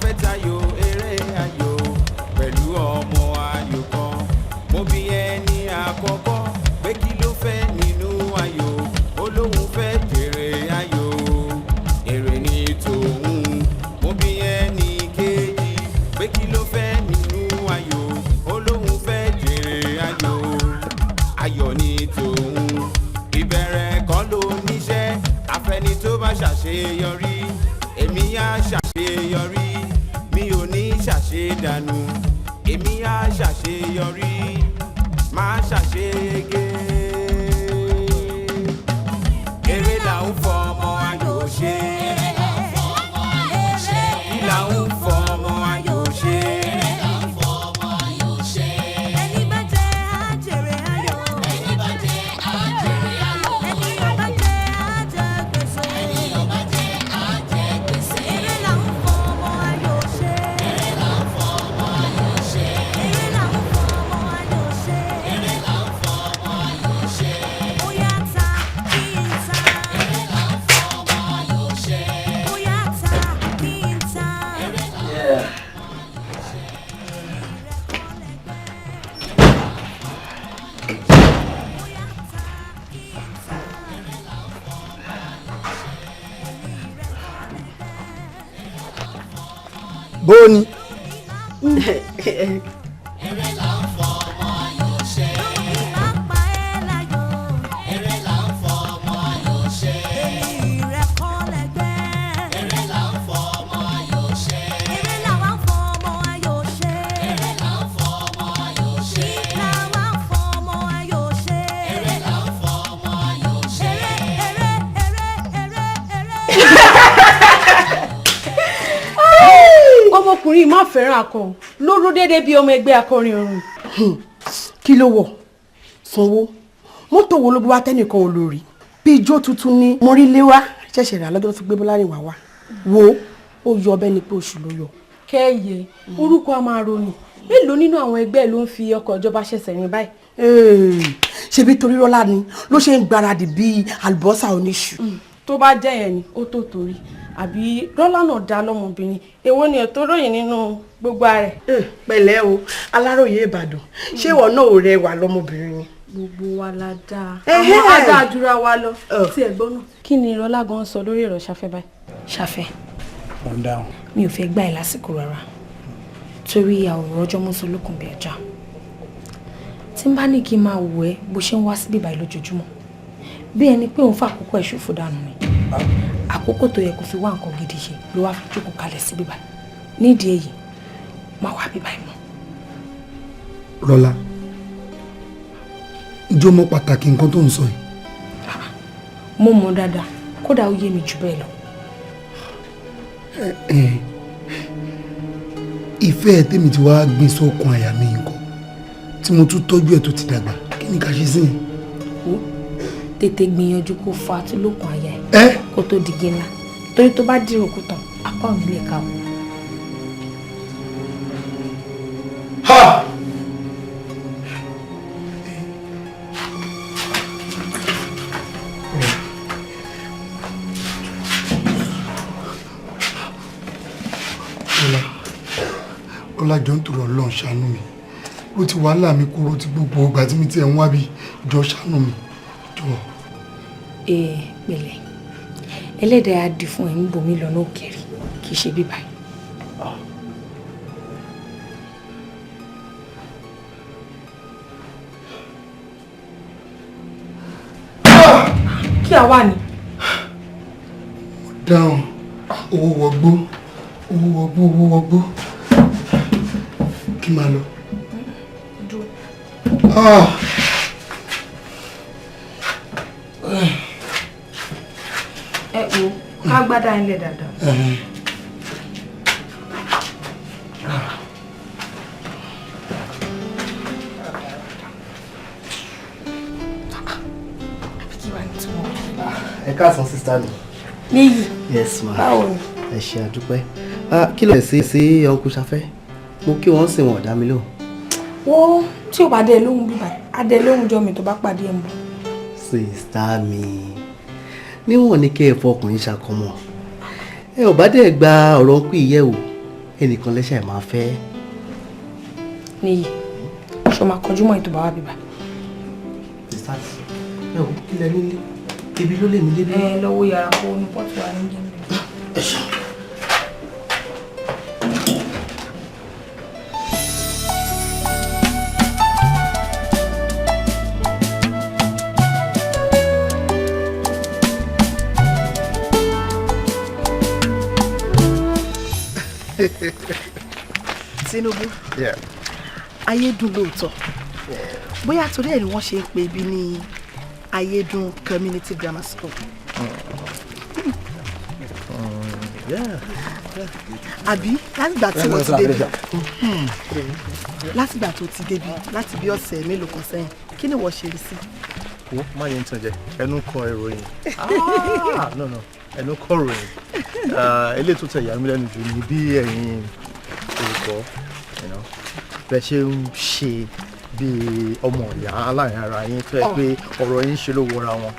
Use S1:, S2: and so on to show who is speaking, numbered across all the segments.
S1: fẹ́ tayò eré ayò pẹ̀lú ọmọ ayò kan mo bi ẹni àkọ́kọ́ pé kí ló fẹ́ nínú ayò ó lóun fẹ́ jèrè ayò èrè ní tòun mo bi ẹni kejì pé kí ló fẹ́ nínú ayò ó lóun fẹ́ jèrè ayò ayọ̀ ní tòun ìbẹ̀rẹ̀ kan ló níṣẹ́ afẹ́ni tó bá ṣàṣeyọrí èmi á ṣàṣeyọrí mi ò ní ṣàṣedànù èmi á ṣàṣeyọrí máa ṣàṣeyege eré là ń fọmọ ayò ṣe kí là ń fọmọ ayò ṣe.
S2: Boni.
S3: Ọmọkùnrin má fẹ́ràn akọ lóró dédé bí ọmọ ẹgbẹ́ akọrin ọ̀run.
S2: Kí ló wọ̀? Sanwó. Mọ́tò wo ló bí wá tẹ́nìkan olórí? Bí ijó tuntun ni mo rí léwá ṣẹ̀ṣẹ̀ rà lọ́dọ̀ tó gbé Bọ́lárìn wá wá. Wo ó yọ ọbẹ̀ ni pé oṣù ló yọ.
S3: Kẹ́yẹ orúkọ a máa roni. Mélòó nínú àwọn ẹgbẹ́ ló ń fi ọkọ̀ ìjọba ṣẹ̀ṣẹ̀ rìn báyìí?
S2: Ṣebí torí Rọ́lá ni ló ṣe ń gbáradì bíi àlùbọ́sà oníṣù.
S3: Tó bá jẹ́ yẹn ni ó tó torí àbí Rọ́lá náà dá lọ́mọbìnrin èwo ni ẹ̀tọ́ ròyìn nínú gbogbo rẹ̀.
S2: Pẹ̀lẹ́ o Aláròyé Ìbàdàn ṣé ìwọ náà ò rẹwà lọ́mọbìnrin ni.
S3: Gbogbo wa la dáa àwọn adáàdúrà wa lọ tí ẹ̀gbọ́n náà. Kí ni Rọ́lá gan sọ lórí ọ̀rọ̀ Ṣafẹ́ báyìí?
S4: Ṣafẹ́ mi ò fẹ́ gbà ẹ́ lásìkò rárá torí àwòrán ọjọ́ mọ́sọ lókun bí ẹja tí n bá ní kí n máa wò ẹ́ bó ṣe ń wá síbí báyìí lójoojúmọ́ bí ẹni pé òun fàkókò ẹ̀ ṣòfò dànù ni àkókò tó yẹ kó fi wá nǹkan gidi ṣe ló wá fi jókòó kalẹ̀ sí bíbá nídìí èyí má wá bíbá ẹ̀ mọ́.
S5: Rọ́lá ìjọ mọ pàtàkì nǹkan tó ń sọ yìí.
S4: Mo mọ̀ dáadáa kódà ó yé mi jù bẹ́ẹ̀ lọ.
S5: Ìfẹ́ tèmi ti wá gbin sọ́kàn àyà mi nǹkan tí mo tún tọ́jú ẹ̀ tó ti dàgbà kí ni ká ṣe sí yẹn.
S4: Tètè gbìyànjú kó fa àtúlòkùn àyà ẹ̀ kó tó di gínà torí tó bá dìrò kú tán apá òun lè ka o.
S5: Ọlájọ́ ń tòrò Ọlọ́run ṣàánú mi ó ti wàhálà mi kúrò ti gbogbo ìgbà tí mi ti ẹ̀ ń wá bí jọ ṣàánú mi jọ.
S4: Pẹ̀lẹ́ ẹlẹ́dàá á di fún ẹ̀ ń bomi lọ́nà òkèèrè kì í ṣe bíbá yìí.
S3: Kí a wà ní.
S5: Mo dáhùn owó wọgbó kí máa lọ.
S3: Ẹ wo ká gbádá ilẹ̀ dáadáa.
S6: Ẹ káàsán sísá mi.
S3: Níyì.
S6: Yes ma.
S3: Báwo ni?
S6: Ẹ ṣé àdúpẹ́. Kí ló ṣe sí ọkùn Ṣafẹ́? Mo kí wọ́n sì wọ́n dá mi lóhùn.
S3: Wo tí ò bá dé lóhùn bíbá adé lóhùn jọ mi tó bá pàdé ẹ̀ mọ́.
S6: Sísá mi níwọ̀n ní kí ẹ fọkùnrin ṣàkọmọ ẹ ò bá dẹ̀ gba ọ̀rọ̀ ń pè yẹ̀ wò ẹnìkan lẹ́sẹ̀ máa fẹ́.
S4: Níyì, ṣo máa kọjú mọ́ ètò bàbá bíbá.
S6: Ẹ wò kí lẹ nílé, ibi ló lè mí lébi.
S4: Lọ́wọ́ yàrá kó ní pọ́tù wa ní gẹ́gẹ́.
S7: Tinubu, Ayédùn lóòótọ́. Bóyá torí ẹ̀ ni wọ́n ṣe ń pe ibi ní Ayédùn Community Grammar School. Àbí látìgbà tí wọ́n ti débi látìgbà tó ti débi láti bí ọ̀sẹ̀ mélòó kan sẹ́yìn kí ni wọ́n ṣe rí sí?
S8: Wo má yẹn tàn jẹ ẹnu kọ ìròyìn. No ẹnu kọ ìròyìn. Eléyìí tó tẹ ìyá mi lẹ́nu jù ní bí ẹ̀yin olùkọ́ bẹ́ẹ̀ ṣe ń ṣe bí ọmọ ìyá aláàrin ara yín tó yẹ pé ọ̀rọ̀ yín ṣe ló wọra wọn.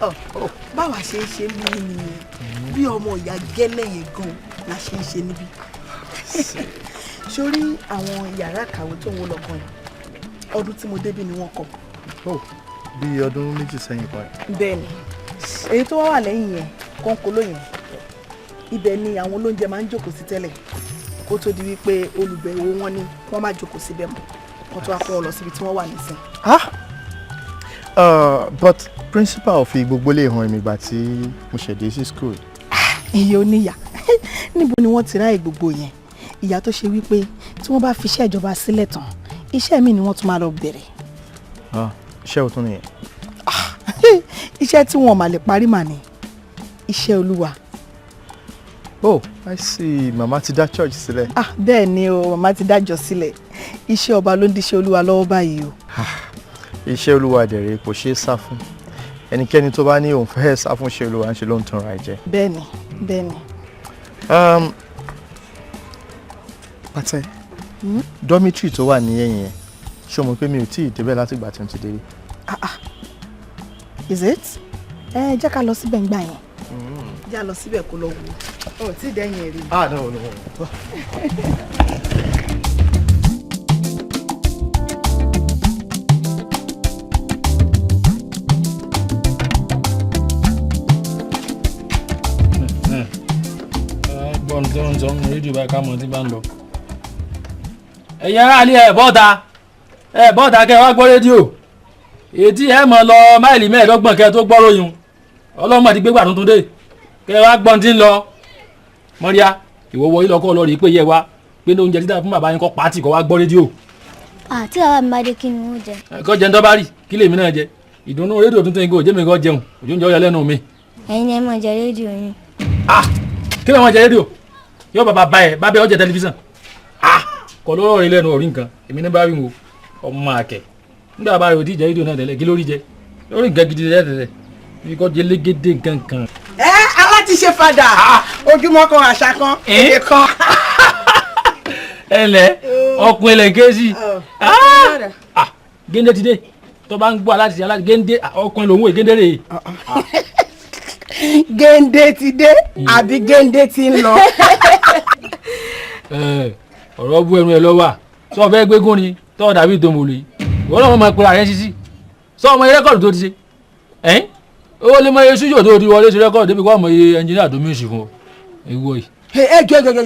S7: Báwa ṣe ń ṣe níbí nìyẹn bí ọmọ ìyá gẹ́lẹ́ yẹn gan la ṣe ń ṣe níbí. Sórí àwọn yàrá ìkàwé tó ń wó lọ́kàn yìí ọdún tí mo débí ni wọ́n kọ́.
S8: Bí ọdún méjì sẹ́yìn kan.
S7: Bẹ́ẹ̀ni èyí tó wá wà lẹ́yìn yẹn kọ́ńkóló yẹn ibẹ̀ ni àwọn olóúnjẹ máa ń jókòó sí tẹ́lẹ̀ kó tó di wípé olùbẹ̀wò wọn ni wọ́n máa jókòó síbẹ̀ mọ́ wọ́n tó wá kó wọn lọ síbi tí wọ́n wà nísìn.
S8: But principal fi gbogbo lè hàn mí ìgbà tí mo ṣẹ̀dé sí school.
S7: Iye oníyà níbo ni wọ́n ti ráyè gbogbo yẹn ìyá tó ṣe wípé tí wọ́n bá fi iṣẹ́ ìjọba sílẹ̀ tán iṣẹ́ mi ni wọ́n tún máa lọ bẹ̀rẹ̀.
S8: Iṣẹ́ òtún nìyẹn.
S7: Iṣẹ́ tí wọn ò mà lè parí mà ní iṣẹ́ Olúwa.
S8: I see. Màmá ti dá church sílẹ̀.
S7: Bẹ́ẹ̀ ni o, màmá ti dájọ́ sílẹ̀. Iṣẹ́ ọba ló ń díṣẹ́ Olúwa lọ́wọ́ báyìí o.
S8: Iṣẹ́ Olúwa dẹ̀rẹ̀ kò ṣeé sá fún. Ẹnikẹ́ni tó bá ní òun fẹ́ sá fún iṣẹ́ Olúwa ń ṣe ló ń tanra ẹ̀ jẹ.
S7: Bẹ́ẹ̀ni, bẹ́ẹ̀ni.
S8: Pátẹ́, dormitory tó wà ní ẹ̀yìn yẹn, ṣé o mọ̀ pé mi ò tíì débẹ̀ láti ìgbà tí mo ti dé rí?
S7: Is it? Jẹ́ ká lọ síbẹ̀ ń gbà yẹn. Jẹ́ ká lọ síbẹ̀ kó lọ wò. Ó tí ì dẹ́yìn rí.
S8: No.
S9: Gbọ́n tó ń sọ ní rédíò báyìí ká mọ̀ tí bá ń lọ. Ẹ̀yin aráàlú ẹ̀ bọ́ta kẹ́ wá gbọ́ rédíò. Ètí ẹ̀ mọ̀ lọ máìlì mẹ́ẹ̀ẹ́dọ́gbọ̀n kẹ́ tó gbọ́ ròyìn. Ọlọ́mọ ti gbégbà tuntun dé. Kẹ́ wá gbọ́n tí ń lọ. Mọ́ríà ìwọ wọ ilé ọkọ lọ rí pé yẹ wá pé ní oúnjẹ dídá fún bàbá yín kọ́ pàtì kọ́ wá gbọ́ rédíò.
S10: Tí bàbá mi bá dé kí ni wọ́n jẹ?
S9: Kọ́ jẹun tó bá rí kí lèmi náà jẹ. Ìdùnnú rédíò tuntun yìí kò jẹ́ mi kọ́ jẹun òjò ń jẹ́ ọyọ lẹ́nu mi.
S10: Ẹ̀yin ni ẹ máa jẹ rédíò yín.
S9: Kí ló máa jẹ rédíò? Yóò bàbá bá ẹ bá bẹ ọjẹ tẹlifíṣàn. Kọ́ lọ́rọ̀ rí lẹ́nu ọ̀rí nǹkan èmi ní bá rí wo ọmọ àkẹ́. Nígbà bá rẹ̀ ò tí jẹ rédíò náà tẹ́lẹ̀ kí lórí jẹ? Lórí nǹkan gidi tẹ́lẹ̀ bí kò jẹ légédé nǹkan kan.
S2: Aláti ṣe fada ojúmọ́ kan àṣà kan èdè kan.
S9: Ẹlẹ ọkùnrin ẹlẹgẹsì géńdé ti dé tó bá ń gbọ́ aláti ṣe aláti géńdé ọkùnrin lòun èé géńdé rè.
S2: Géńdé ti dé àbí géńdé ti ń lọ.
S9: Ọ̀rọ̀ bú ẹnu ẹ lọ́wọ́ sọ fẹ́ gbégún ni tọ́ dàbí ìdòmòlì ìwọ náà máa pe ààrẹ ṣíṣí sọ ọmọ rẹ́kọ̀dù tó ti ṣe ó lè mọ iye ṣújò tó ti wọlé ṣe rẹ́kọ̀dù débi kọ́ ọmọ iye ẹnjìnìá tó mìíràn fún ọ ewu yìí.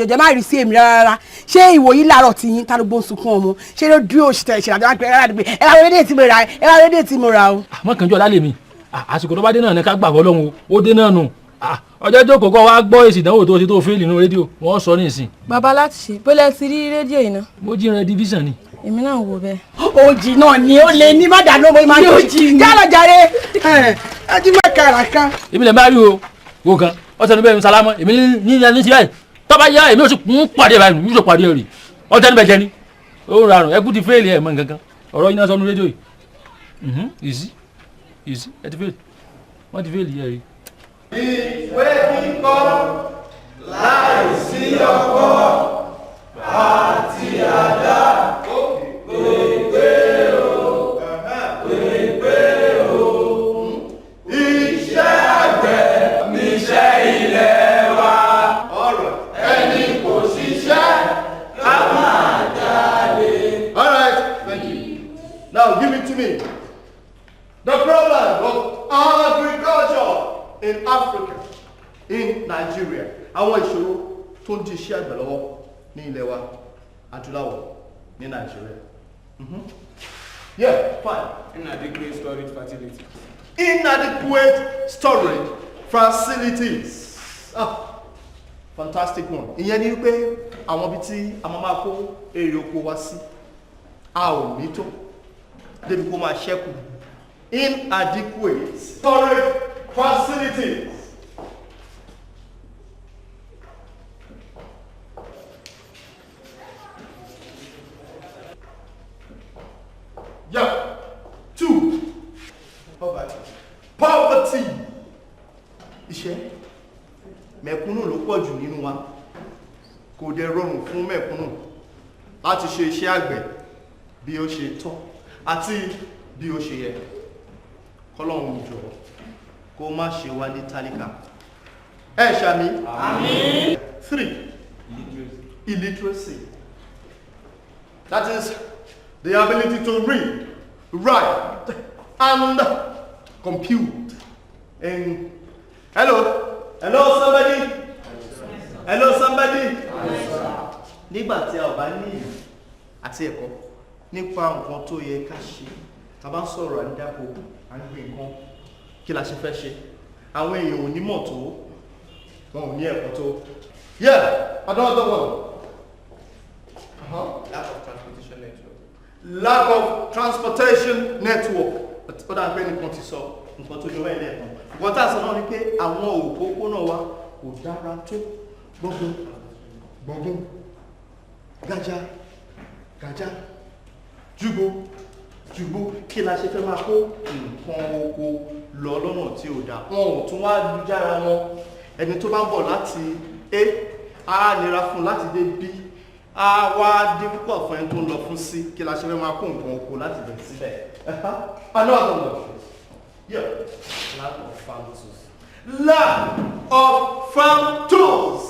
S2: Jọ má rí sí èmi rárá ṣé ìwòyí láàárọ̀ tí yín tálógbó ń sunkún ọmọ ṣé ló dúró òṣìṣẹ́ ìṣẹ̀lẹ̀ àti wọn pẹ̀lú àdúgbò ẹ wá rédíò tí mo ra o.
S9: Àmọ́ kànjú ọ̀la lèmi àsìkò tó bá dé náà ní ká gbà fọlọ́run ó dé náà nù ọjọ́ jókòó kọ́ wá gbọ́ èsì ìdánwò tó ti tó fẹ́ẹ̀lì nínú rédíò wọ́n sọ ní ìsìn.
S3: Bàbá láti ṣe bólẹ̀ ti rí rédíò yìí náà.
S9: Mo jí ìran division ni.
S3: Èmi náà wò bẹ́ẹ̀.
S2: Òjì náà ni ó lè ní má dànù ọmọ ìmáà yóò jí ní. Jálọ jàre ajímọ̀ kàrà kan.
S9: Èmi lè má rí o wo kan ọ̀sẹ̀ níbẹ̀ ń salámọ́ èmi ní ìyá ní síbẹ̀ tọ́ba yá èmi ò sì ń pàdé báyìí mi ò sì pàdé rè ọ̀sẹ̀ níbẹ̀ jẹ ni ó ń rarùn ẹkú ti fẹ́ẹ̀lì ẹ̀ mọ́ nǹkan kan ọ̀rọ̀ yín náà sọ nínú rédíò yìí easy ẹ ti fẹ́ẹ̀lì wọ́n ti fẹ́ẹ̀lì yẹ rí.
S1: Ìwé kíkọ́ láì sí ọkọ́ àti àdá pépé o iṣẹ́ àgbẹ̀ níṣẹ́ ilẹ̀ wa ẹni kò ṣiṣẹ́ ká
S8: in Nigeria. Àwọn ìṣòro tó ń di iṣẹ́ àgbẹ̀ lọ́wọ́ ní ilẹ̀ wa adúláwọ̀ ní Nigeria. Yeah, fine.
S1: Inadequate storage facility.
S8: Inadequate storage facilities. Fantastic one. Ìyẹn ni wípé àwọn ibi tí a máa kó èrè oko wá sí a ò ní tó débi kó máa ṣẹ́kù. Inadequate storage facilities. Yeah. 2. Poverty. Iṣẹ́ mẹ̀kúnnù ló pọ̀ jù nínú wa. Kò dẹ̀ rọrùn fún mẹ̀kúnnù láti ṣe iṣẹ́ àgbẹ̀ bí ó ṣe tọ́ àti bí ó ṣe yẹ. Kọ́lọ́run jọ̀ọ́ kó má ṣe wá ní tálíkà. Ẹ ṣàmì. Àmín. 3. Illiteracy. That is the ability to read, write, and compute. And hello somebody. Hello somebody. Nígbà tí a ò bá ní ìmọ̀ àti ẹ̀kọ́ nípa nǹkan tó yẹ ká ṣe, tá bá ń sọ̀rọ̀ à ń dáko, à ń gbé nǹkan, kí la ṣe fẹ́ ṣe? Àwọn èèyàn ò ní mọ̀ tó, wọn ò ní ẹ̀kọ́ tó. Yeah, another one. Lack of transportation network. Ó dà pé nǹkan ti sọ nǹkan tó jọba ilé ẹ̀kan. Nǹkan tá a sọ náà ni pé àwọn òpópónà wa kò dára tó. Gbọ̀ngàn, gàjà, jùgbó, kí la ṣe fẹ́ máa kó nǹkan oko lọ lọ́nà tí ò dáa. Wọn ò tún wá lùjára wọn. Ẹni tó bá ń bọ̀ láti A, á nira fún láti dé B. A wá dín púpọ̀ fún ẹni tó ń lọ fún sí, kí la ṣe fẹ́ máa kó nǹkan oko láti bẹ̀rẹ̀ síbẹ̀. Another one. Yeah. Lack of farm tools. Lack of farm tools.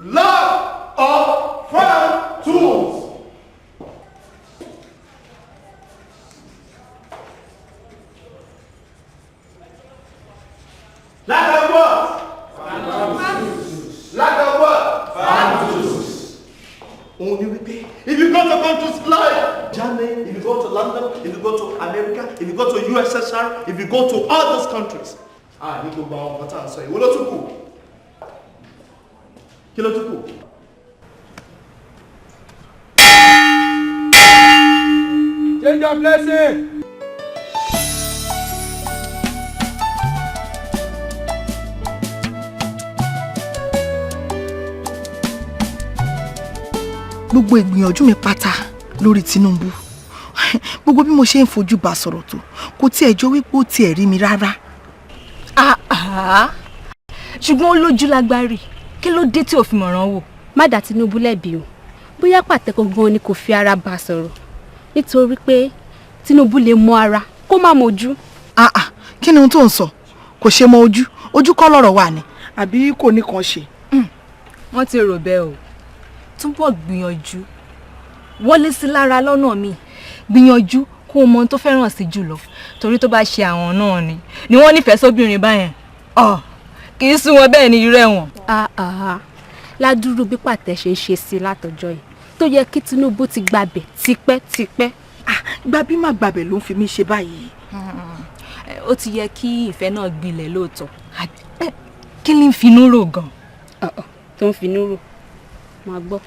S8: Lack of farm tools. Lack of what? Farm tools. Lack of what? Farm tools. Only we pay. If you go to countries like Germany, if you go to London, if you go to America, if you go to USSR, if you go to all those countries, you go down what I'm saying. What do you do? Kí ló tún kù?
S1: Change your blessing.
S7: Gbogbo ìgbìyànjú mi pátá lórí Tinubu. Gbogbo bí mo ṣe ń fojú bá sọ̀rọ̀ tó, kò tiẹ̀ jọ wípé ó tiẹ̀ rí mi rárá.
S4: Ṣùgbọ́n ó lójú lágbárí. Kí ló dé tí ò fi mọ̀ràn wò?
S11: Má dá Tinubu lẹ́bi o. Bóyá pàtẹ́kọ̀ gan ni kò fi ara bá sọ̀rọ̀. Nítorí pé Tinubu lè mọ ara kó má mojú.
S7: Kí ni ohun tó ń sọ? Kò ṣe mọ ojú. Ojú kọ́ lọ́rọ̀ wà ní. Àbí kò ní kan ṣe.
S4: Wọ́n ti rò bẹ́ẹ̀ o. Túbọ̀ gbìyànjú. Wọlé sí lára lọ́nà mi. Gbìyànjú kó mọ ohun tó fẹ́ràn sí jùlọ. Torí tó bá ṣe àwọn náà ni wọ́n nífẹ̀ẹ́ sóbìnrin báyẹn. Kì í sún wọn bẹ́ẹ̀ ni irẹ́ wọn.
S11: Ládùúrú bí pàtẹ́ ṣe ń ṣe sí látọjọ́ yìí tó yẹ kí Tinubu ti gbàbẹ̀ tipẹ́.
S7: Gbàbí má gbàbẹ̀ ló ń fi mí ṣe báyìí.
S4: Ó ti yẹ kí ìfẹ́ náà gbilẹ̀ lóòótọ́. Kí ni ń finú rò gan?
S11: Tó ń finú rò máa gbọ́.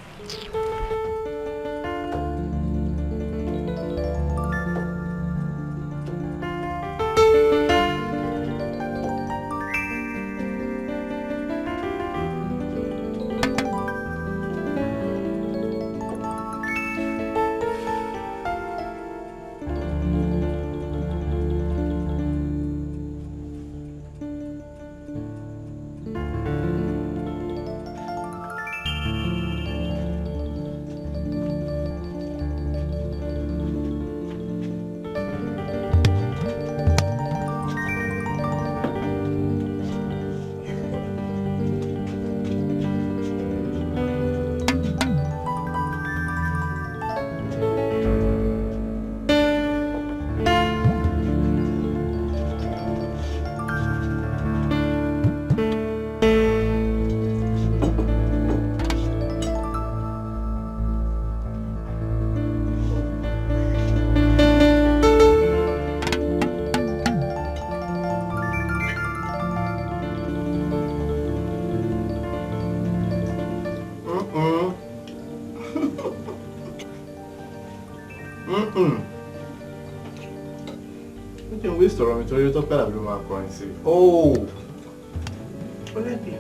S8: sọ̀rọ̀ mi torí tó pẹ́ làbí ló máa kọrin sí.
S2: Ọlẹ́bí.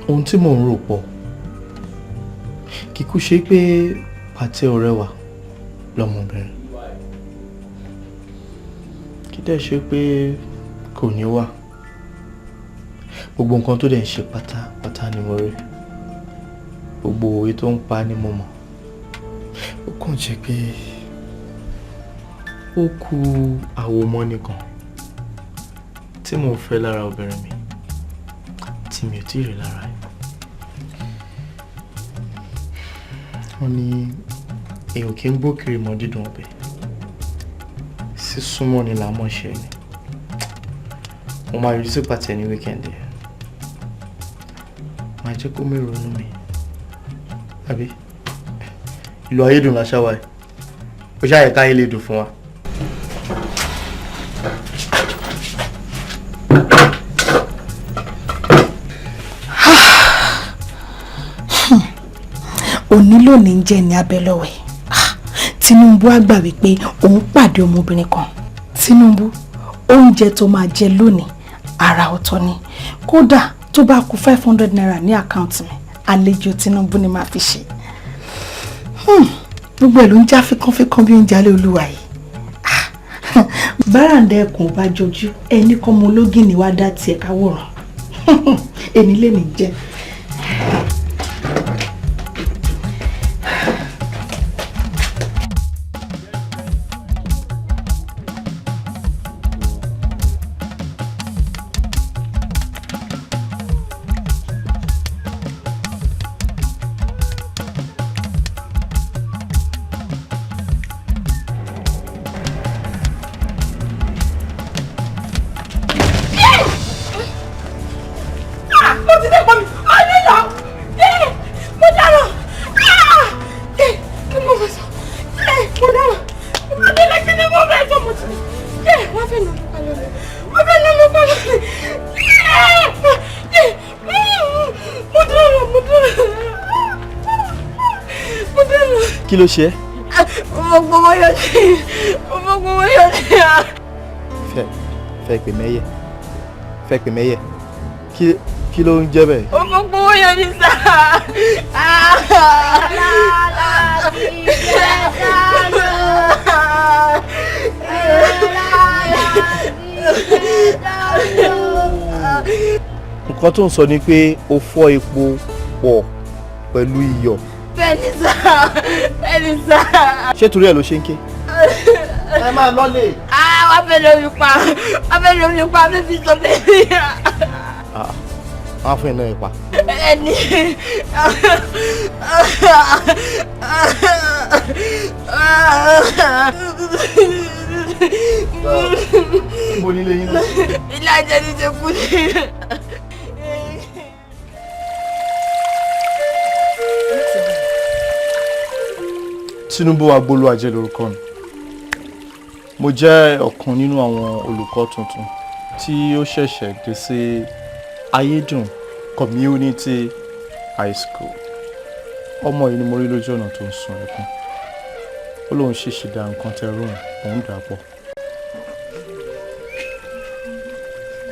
S8: Ohun tí mò ń rò pọ̀ kíkú ṣe pé pàtẹ ọ̀rẹ́ wa lọ́mọbìnrin kí dẹ̀ ṣe pé kò ní wá gbogbo nǹkan tó dẹ̀ ń ṣe pátápátá ni mo rí gbogbo òwe tó ń pa ni mo mọ̀ ó kàn jẹ́ pé ó kù àwòmọ́ nìkan tí mo fẹ́ lára obìnrin mi tí mi ò tí ì rí lára ẹ̀. Wọ́n ní èèyàn kì í gbókiri mọ́ dídùn ọbẹ̀ sísúnmọ́ ni làmọ́ ṣe ni mo máa rí sí pàtẹ ní wíkẹ́ndì máa jẹ́ kó mẹ́rọ inú mi àbí ìlú ayédùn láṣáwá ẹ̀ ó ṣáà yẹ káyé lè dùn fún wa.
S4: òní lónìí ń jẹ́ ní abẹ́lọ́wẹ̀ Tinubu á gbà wípé òun pàdé ọmọbìnrin kan. Tinubu oúnjẹ tó máa jẹ lónìí ara ọ̀tọ̀ ni kódà tó bá kù 500 naira ní àkáǹtì mi àlejò Tinubu ni máa fi ṣe. Gbogbo ẹ̀ ló ń já fíkánfíkán bí oúnjẹ alẹ́ olúwa yìí. Báràndà ẹkùn bá jọjú ẹni kọ́mọ ológin ni wá dá tiẹ̀ káwòrán èmi lè ní jẹ́.
S8: Kí ló ṣe? Fẹ́ pè mẹ́yẹ. Kí ló ń jẹ́ bẹ́ẹ̀? Nǹkan tó ń sọ ni pé o fọ́ epo pọ̀ pẹ̀lú iyọ̀.
S3: Bẹ́ẹ̀ni sá.
S8: Ṣé torí ẹ̀ ló ṣe ń ké? Ẹ máa lọ́lẹ̀.
S3: Wọ́n fẹ́ lórí pa fífi sọ bẹ́ẹ̀.
S8: Wọ́n á fún ẹ̀ náà ẹ̀ pa.
S3: Ẹni.
S8: Níbo nílé yín náà?
S3: Ilé ajé ni ṣe kú ní.
S8: Tinubu Agbolúwàjẹ́ lórúkọ mi. Mo jẹ́ ọ̀kan nínú àwọn olùkọ́ tuntun tí ó ṣẹ̀ṣẹ̀ dé sí Ayédùn Community High School. Ọmọ yìí ni mo rí lójú ọ̀nà tó ń sun ẹkún. Ó lóun ṣèṣì dá nǹkan tẹ rún òun dà pọ̀.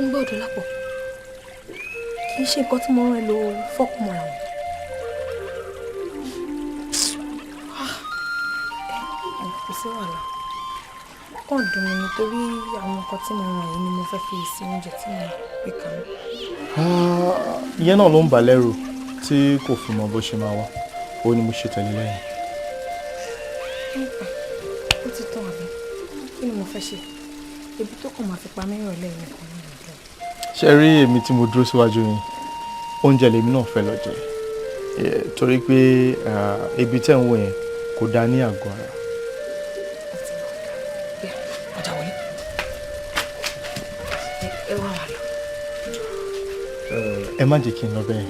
S4: Ń gbọ́dọ̀ lápọ̀. Kì í ṣe nǹkan tí mo rán ẹ lọ fọ́kùnmọ́ra wọn. Kò sí wàhálà. Kàn dùn mí nítorí àwọn nǹkan tí mo rán yìí ni mo fẹ́ fi sí oúnjẹ tí mo gbé kaná.
S8: Ìyẹn náà ló ń bà lẹ́rù tí kò fi mọ bó ṣe máa wá. Ó ní mo ṣe tẹ̀lé lẹ́yìn.
S4: Ó ti tán àbí? Kí ni mo fẹ́ ṣe? Ebi tó kàn máa fi pa mí ìrọ̀lẹ́ mi kan ní ìjọ.
S8: Ṣé rí èmi tí mo dúró síwájú yín? Oúnjẹ lèmi náà fẹ́ lọ jẹ. Torí pé ebi tẹ́ ń wò yẹn kò dá ní àgọ́ ara. Ẹ má jẹ́ kí n lọ bẹ́ẹ̀.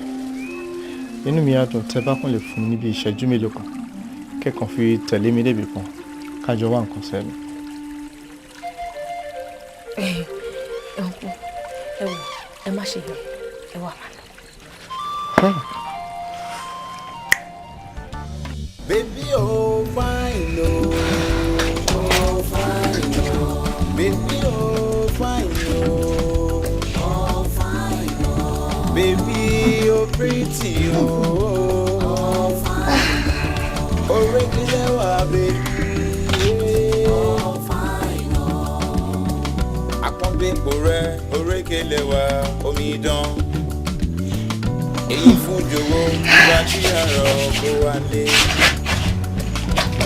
S8: Inú mi á dùn tẹ́ bá kàn lè fún mi níbi ìṣẹ́jú mélòó kan kẹ́kàn fi tẹ̀lé mi débi kan kájọ wá nǹkan sẹ́nu.
S4: ẹ má ṣe yẹn ẹ wà má lọ.
S1: Baby, oh fine, oh fine, oh. Baby, oh fine, oh fine, oh. Baby, oh pretty, oh fine, oh regular, baby, oh fine, oh. Akọ́bí kore, oh regular, omidan. Èyí fún jòwó, ìgbà tí àrọ̀ kó wálé.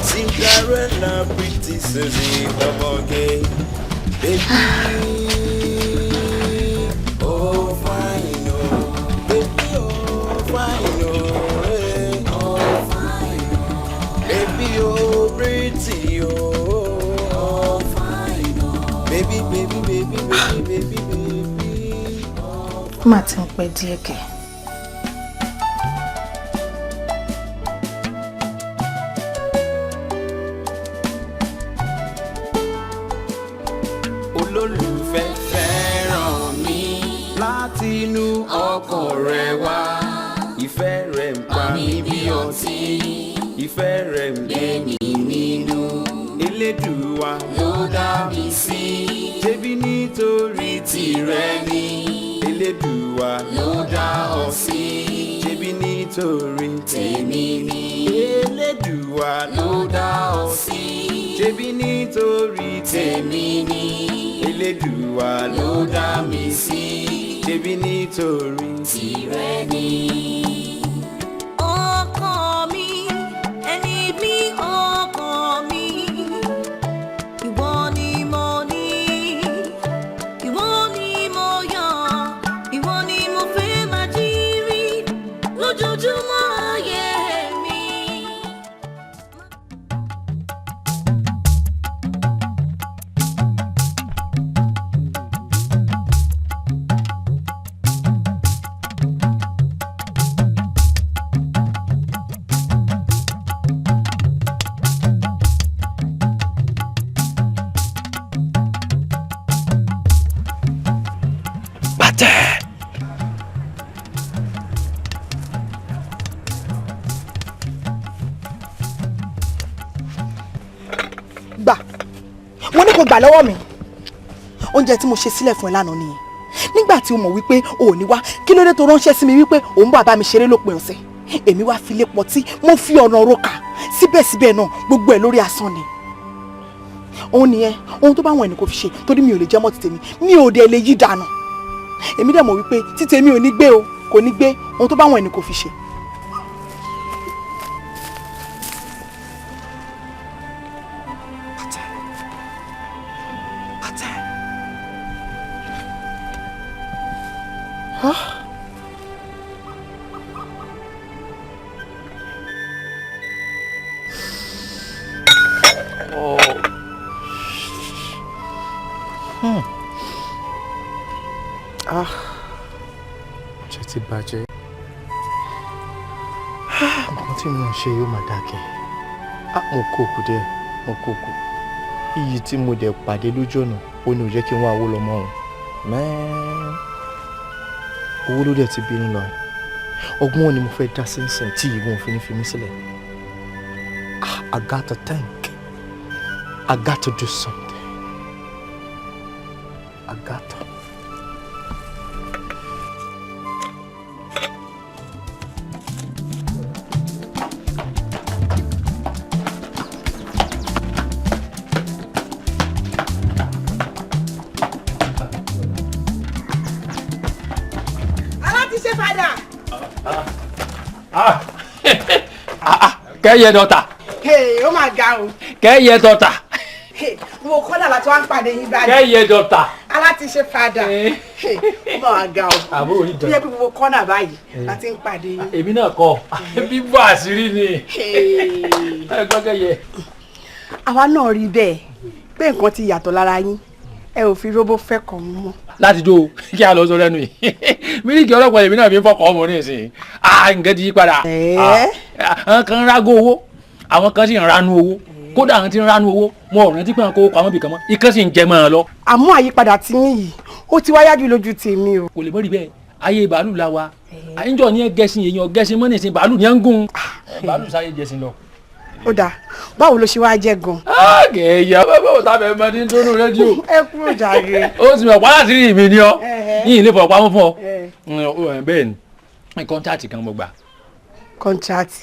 S1: Cinderella, pretty Susie, ọmọge, baby, oh fine, oh, baby, oh fine, oh fine, baby, oh pretty, oh fine, baby, baby, baby, baby, baby, baby.
S7: Má ti ń pẹ́ díẹ̀ kẹ́.
S1: Olólùfẹ́ fẹ́ràn mi láti inú ọkàn rẹ̀ wá. Ìfẹ́ rẹ̀ ń pa mí bí ọtí, ìfẹ́ rẹ̀ ń gbé mi nínú. Elédùwà ló dá mi sí, ṣebí nítorí tìrẹ ni. Elédùwà ló dá ọ sí, ṣebí nítorí tèmi ni. Elédùwà ló dá ọ sí, ṣebí nítorí tèmi ni. Elédùwà ló dá mi sí, ṣebí nítorí tìrẹ ni.
S12: Ọkàn mi, ẹni mi ọkàn mi, ìwọ ni mo ní, ìwọ ni mo yàn, ìwọ ni mo fẹ́ máa jí rí lójoojúmọ́ ayé mi.
S7: Gbà mo ní kó gbà lọ́wọ́ mi oúnjẹ tí mo ṣe sílẹ̀ fún ẹ lánàá nìyẹn nígbà tí o mọ̀ wípé o ò ní wá kí ló dé tó ránṣẹ́ sí mi wípé òun bá bá mi ṣeré lópin ọ̀sẹ̀ èmi wá fi lé pọtí mo fi ọ̀nà roka síbẹ̀síbẹ̀ náà gbogbo ẹ̀ lórí asán ni òun nìyẹn ohun tó bá wọn ẹni kò fi ṣe torí mi ò lè jẹ́ mọ́ títèmi mi ò dé lè yí dànù èmi dẹ̀ mọ̀ wípé títèmi ò ní gbé o kò ní gbé ohun tó bá wọn ẹni kò fi ṣe.
S8: Ṣé ti bàjẹ́? Nǹkan tí mo ń ṣe yóò máa dákẹ́. Mo kókù díẹ̀, mo kókù. Iyì tí mo dẹ̀ pàdé lójú ọ̀nà, ó ní ò jẹ́ kí n wá owó lọ mọ́ òun. Owó ló dẹ̀ ti bínú lọ. Ọgbọ́n ni mo fẹ́ dá sínsìn tí ìwọ̀n fi ní fi mí sílẹ̀. I got to think. I got to do something. I got to.
S9: Kẹ́yẹ dọ́tà.
S7: Ó máa ga o.
S9: Kẹ́yẹ dọ́tà.
S7: Mo kọ́dà láti wá ń pàdé yín báyìí.
S9: Kẹ́yẹ dọ́tà.
S7: Alátiṣe fada. Ó máa ga o.
S9: Àbúrò yìí dọ̀.
S7: Bí ẹ bí gbogbo kọ́nà báyìí láti ń pàdé yín.
S9: Èmi náà kọ́ bíbọ̀ àṣírí ni. Ẹ gbọ́ kẹ́yẹ.
S7: Àwa náà rí bẹ́ẹ̀ pé nǹkan ti yàtọ̀ lára yín. Ẹ ò fi róbó fẹ́ kàn mú mọ́.
S9: Láti jó kí a lọ sọ lẹ́nu yìí. Mílíkì ọlọ́pàá èmi náà fi ń fọkàn ọmọ ní ìsìn. Nǹkan ti yí padà. Àwọn kan ń rágó owó, àwọn kan sì ń ranú owó. kódà àwọn tí ń ránú owó wọn ò rántí pé wọn kó pamọ́ bìkan mọ́ ikán sì ń jẹ mọ́ ọ lọ.
S2: àmọ́ àyípadà tí yín yìí ó ti wáyá jù lójú tèmi o.
S9: kò lè mọ́ rí bẹ́ẹ̀ ayé bàálù la wa àyíjọ ní gẹ̀ẹ́sìn èèyàn gẹ̀ẹ́sìn mọ́ nìsín bàálù ní ẹ̀ ń gùn bàálù sáyé jẹ̀sìn lọ.
S2: ó dáa báwo ló ṣe wá jẹ́ gan.
S9: kẹ̀yà báwo tábẹ̀ mọ́ ní tónú rédíò.
S2: ẹ kúrò jàre.
S9: ó sì mọ̀ pàdà sí mi ni ọ yìí lè fọ̀ pamọ́ fún ọ. bẹ́ẹ̀ ni kọ́ńtàtì kan mo gbà.
S2: kọ́ńtàtì.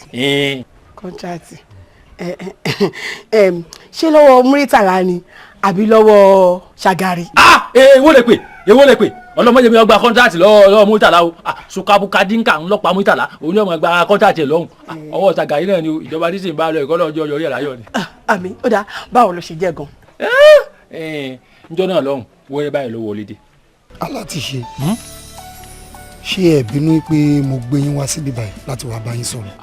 S2: kọ́ńtàtì. ṣé lọ́wọ́ Múrítàlá ni àbí lọ́wọ́ Ṣàgárì.
S9: èwo lè pè ọlọ́mọdé mi ọgbà kọ́ńtàtì lọ́wọ́ Múrítàlá o sukabukadinka ńlọ́pàá Múrítàlá òun ni ọmọ gba kọ́ńtàtì ẹ̀ lọ́hùn ọwọ́ Ṣàgárì náà ni ìjọba tí sì ń bá lọ ẹ̀kọ́ lọ́jọ́ yọrí ẹ̀ láyọ̀ ni.
S2: àmì ó dáa báwo ló ṣe jẹ́ gan.
S9: njọ́ náà lọ́hùn wọ́n yẹ báyìí ló wọlé dé.
S5: alátiṣe ṣé ẹ bínú pé mo gbé yín wá síbí báyìí láti wá bá yín sọ̀rọ̀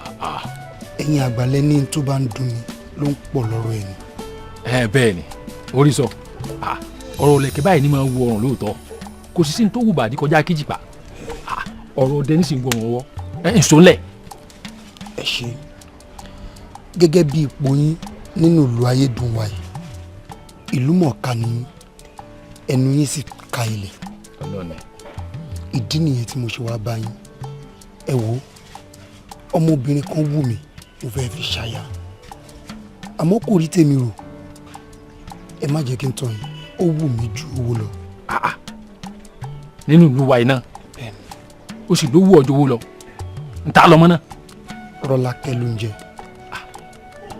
S5: ẹ̀yin àgbàlẹ́ ní tó bá ń dùn ni ló ń pọ̀ lọ́rọ̀ ẹni.
S9: bẹ́ẹ̀ ni orí sọ ọ̀rọ̀ òlẹ̀kẹ̀ báyìí ni máa ń wo ọ̀rùn lóòótọ́ kò sì sí ní tó wù bàdí kọjá kíjìpá ọ̀rọ̀ ọdẹ ní sì ń wọ ọ̀rùn ọwọ́ ìṣòlẹ̀.
S5: ẹ ṣe gẹ́gẹ́ bí ipò yín nínú ìlú ayédùn wa yìí ìlú mọ̀ọ́ká ni ẹnu yín sì ka ilẹ̀ ìdí nìyẹn tí mo ṣe wá bá yín ẹ wo ọmọbìnrin kan wù mí mo fẹ́ fi ṣaya àmọ́ kò rí tèmi rò ẹ má jẹ́ kí n tàn yín ó wù mí ju owó lọ.
S9: nínú ìlú wa yìí náà ó sì ló wù ọjọ́ owó lọ ń ta lọ́mọ náà.
S5: Rọ́lákẹ́ ló ń jẹ.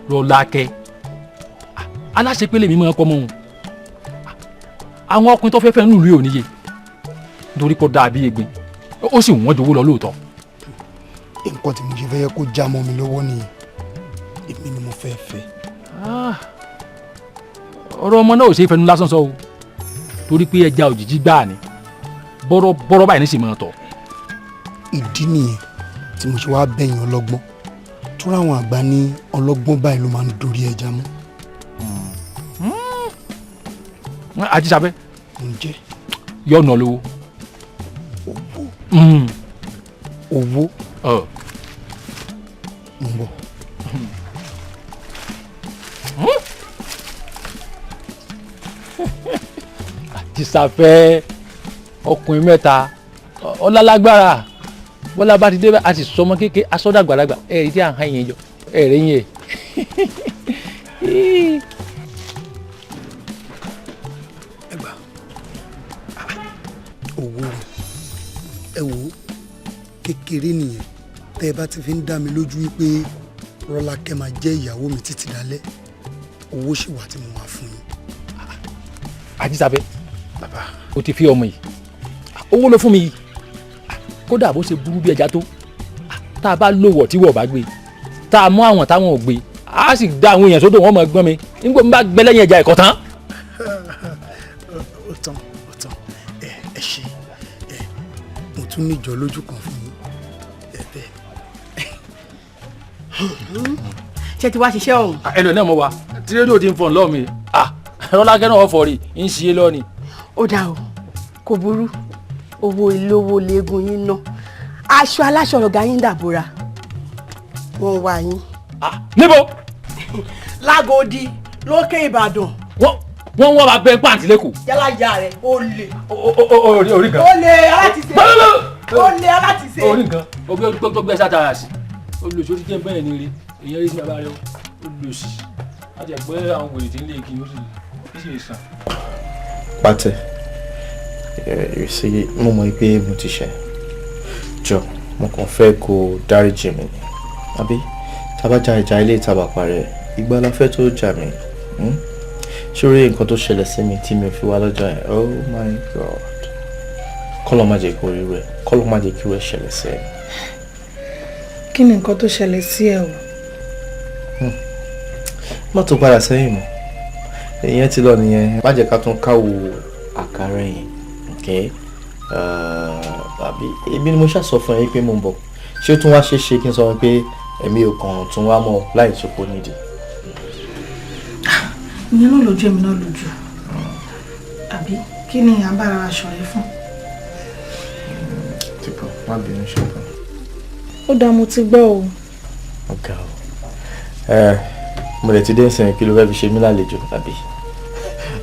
S9: Rọ́lákẹ́ aláṣepélé mi máa ń kọ́ mọ́ wọn àwọn ọkùnrin tó fẹ́ fẹ́ nínú ìlú yìí ò níye nítorí kó dáa bí egbin ó sì wọ́n jowó lọ lóòótọ́.
S5: nǹkan tí mo ṣe fẹ́ yẹ kó já mọ́ mi lọ́wọ́ nìyẹn èmi ni mo fẹ́ fẹ́.
S9: ọ̀rọ̀ ọmọ náà ò ṣe é fẹnu lásán sọ o torí pé ẹja òjijì gbáà ni bọ́rọ̀ báyìí ní sì máa tọ̀.
S5: ìdí nìyẹn tí mo ṣe wá bẹ̀yìn ọlọ́gbọ́n tó ráwọn àgbà ní ọlọ́gbọ́n báyìí ló máa ń dorí ẹja mú.
S9: Ajísafẹ́
S5: ǹjẹ́
S9: yọ̀nà lówó.
S5: owó ń bọ̀.
S9: Ajísafẹ́ ọkùnrin mẹ́ta ọlálágbára bọ́lá bá ti dé a ti sọmọ kéke asọ́dàgbàlagbà ẹ̀rí tí à ń ha yẹn jọ ẹ̀rí yẹn.
S5: owó ẹ wò kékeré nìyẹn tẹ ẹ bá ti fi ń dá mi lójú wípé Rọ́lákẹ́ máa jẹ́ ìyàwó mi títí dálẹ́ owó ṣì wà tí mo wà fún yín.
S9: Ajísafẹ́ bàbá o ti fi ọmọ yìí owó ló fún mi yìí kódà bó ṣe burú bí ẹja tó tá a bá lówó tí wọ́n bá gbé tá a mú àwọn táwọn ò gbé a sì dá àwọn èèyàn sódò wọn mọ̀ gbọ́n mi nígbà mi bá gbẹ lẹ́yìn ẹja ẹ̀kọ́ tán.
S5: ó tán ẹ ṣe mo tún níjọ lójú kan fún yín bẹ́ẹ̀.
S2: ṣé ti wá ṣiṣẹ́ ọ̀hún.
S9: ẹnu náà mo wà tí rédíò ti ń fọ̀n lọ́ọ̀ mi Rọ́lákẹ́ náà fọ̀ rí ń ṣiyé lọ́ọ̀ni.
S2: ó dáa o kò burú owó ìlówó léegun yín ná aṣọ aláṣọ ọ̀gá yín dàbòrà wọ́n wá yín.
S9: níbo.
S2: Lágòdì lókè Ìbàdàn.
S9: wọ́n wá bá bẹ pàǹtí lẹ́kọ̀ọ́.
S2: yálà ìyá rẹ̀ ó lè.
S9: orí kan.
S2: ó lè alátìsẹ́. ó lè alátìsẹ́.
S9: orí nǹkan tó gbé sátara sí olùsórí jẹ́ bẹ́ẹ̀ ni rí èyàn rí sí bàbá rẹ̀ olùsí láti ẹ̀gbẹ́ àwọn wèrè tí ń lé kí ó sì sàn.
S8: Pátẹ ìrísí mo mọ̀ pé mo ti ṣe jọ mo kàn fẹ́ kó dáríjì mi ni àbí tábàjá ìjà ilé ìtàbà parẹ́ ìgbà la fẹ́ tó jà mí ṣórí nǹkan tó ṣẹlẹ̀ sí mi tí mi ò fi wá lọ́jọ́ yẹn oh my god kọ́lọ́ má jẹ́ kó rí rẹ̀ kọ́lọ́ má jẹ́ kí rẹ̀ ṣẹlẹ̀ sí ẹ.
S4: kí ni nǹkan tó ṣẹlẹ̀ sí ẹ o.
S8: má tó padà sẹ́yìn mọ́ ìyẹn ti lọ nìyẹn má jẹ́ ká tún káwọ́ àkàrà yẹn àbí ebi ni mo ṣàṣọ fún ẹ pé mo ń bọ̀ ṣé ó tún wá ṣeé ṣe kí n sọ pé èmi ò kàn tún wá mọ́ láì ṣòpó nídìí.
S4: ìyẹn náà lójú èmi náà lójú àbí kí ni à ń bára aṣọ rẹ fún.
S8: tìpọ̀ má bínú ṣùgbọ́n.
S4: ó dáa mo ti gbọ́ o.
S8: ọ̀gá o mo lè ti dé nsìn kí ló fẹ́ fi ṣe mí lálejò àbí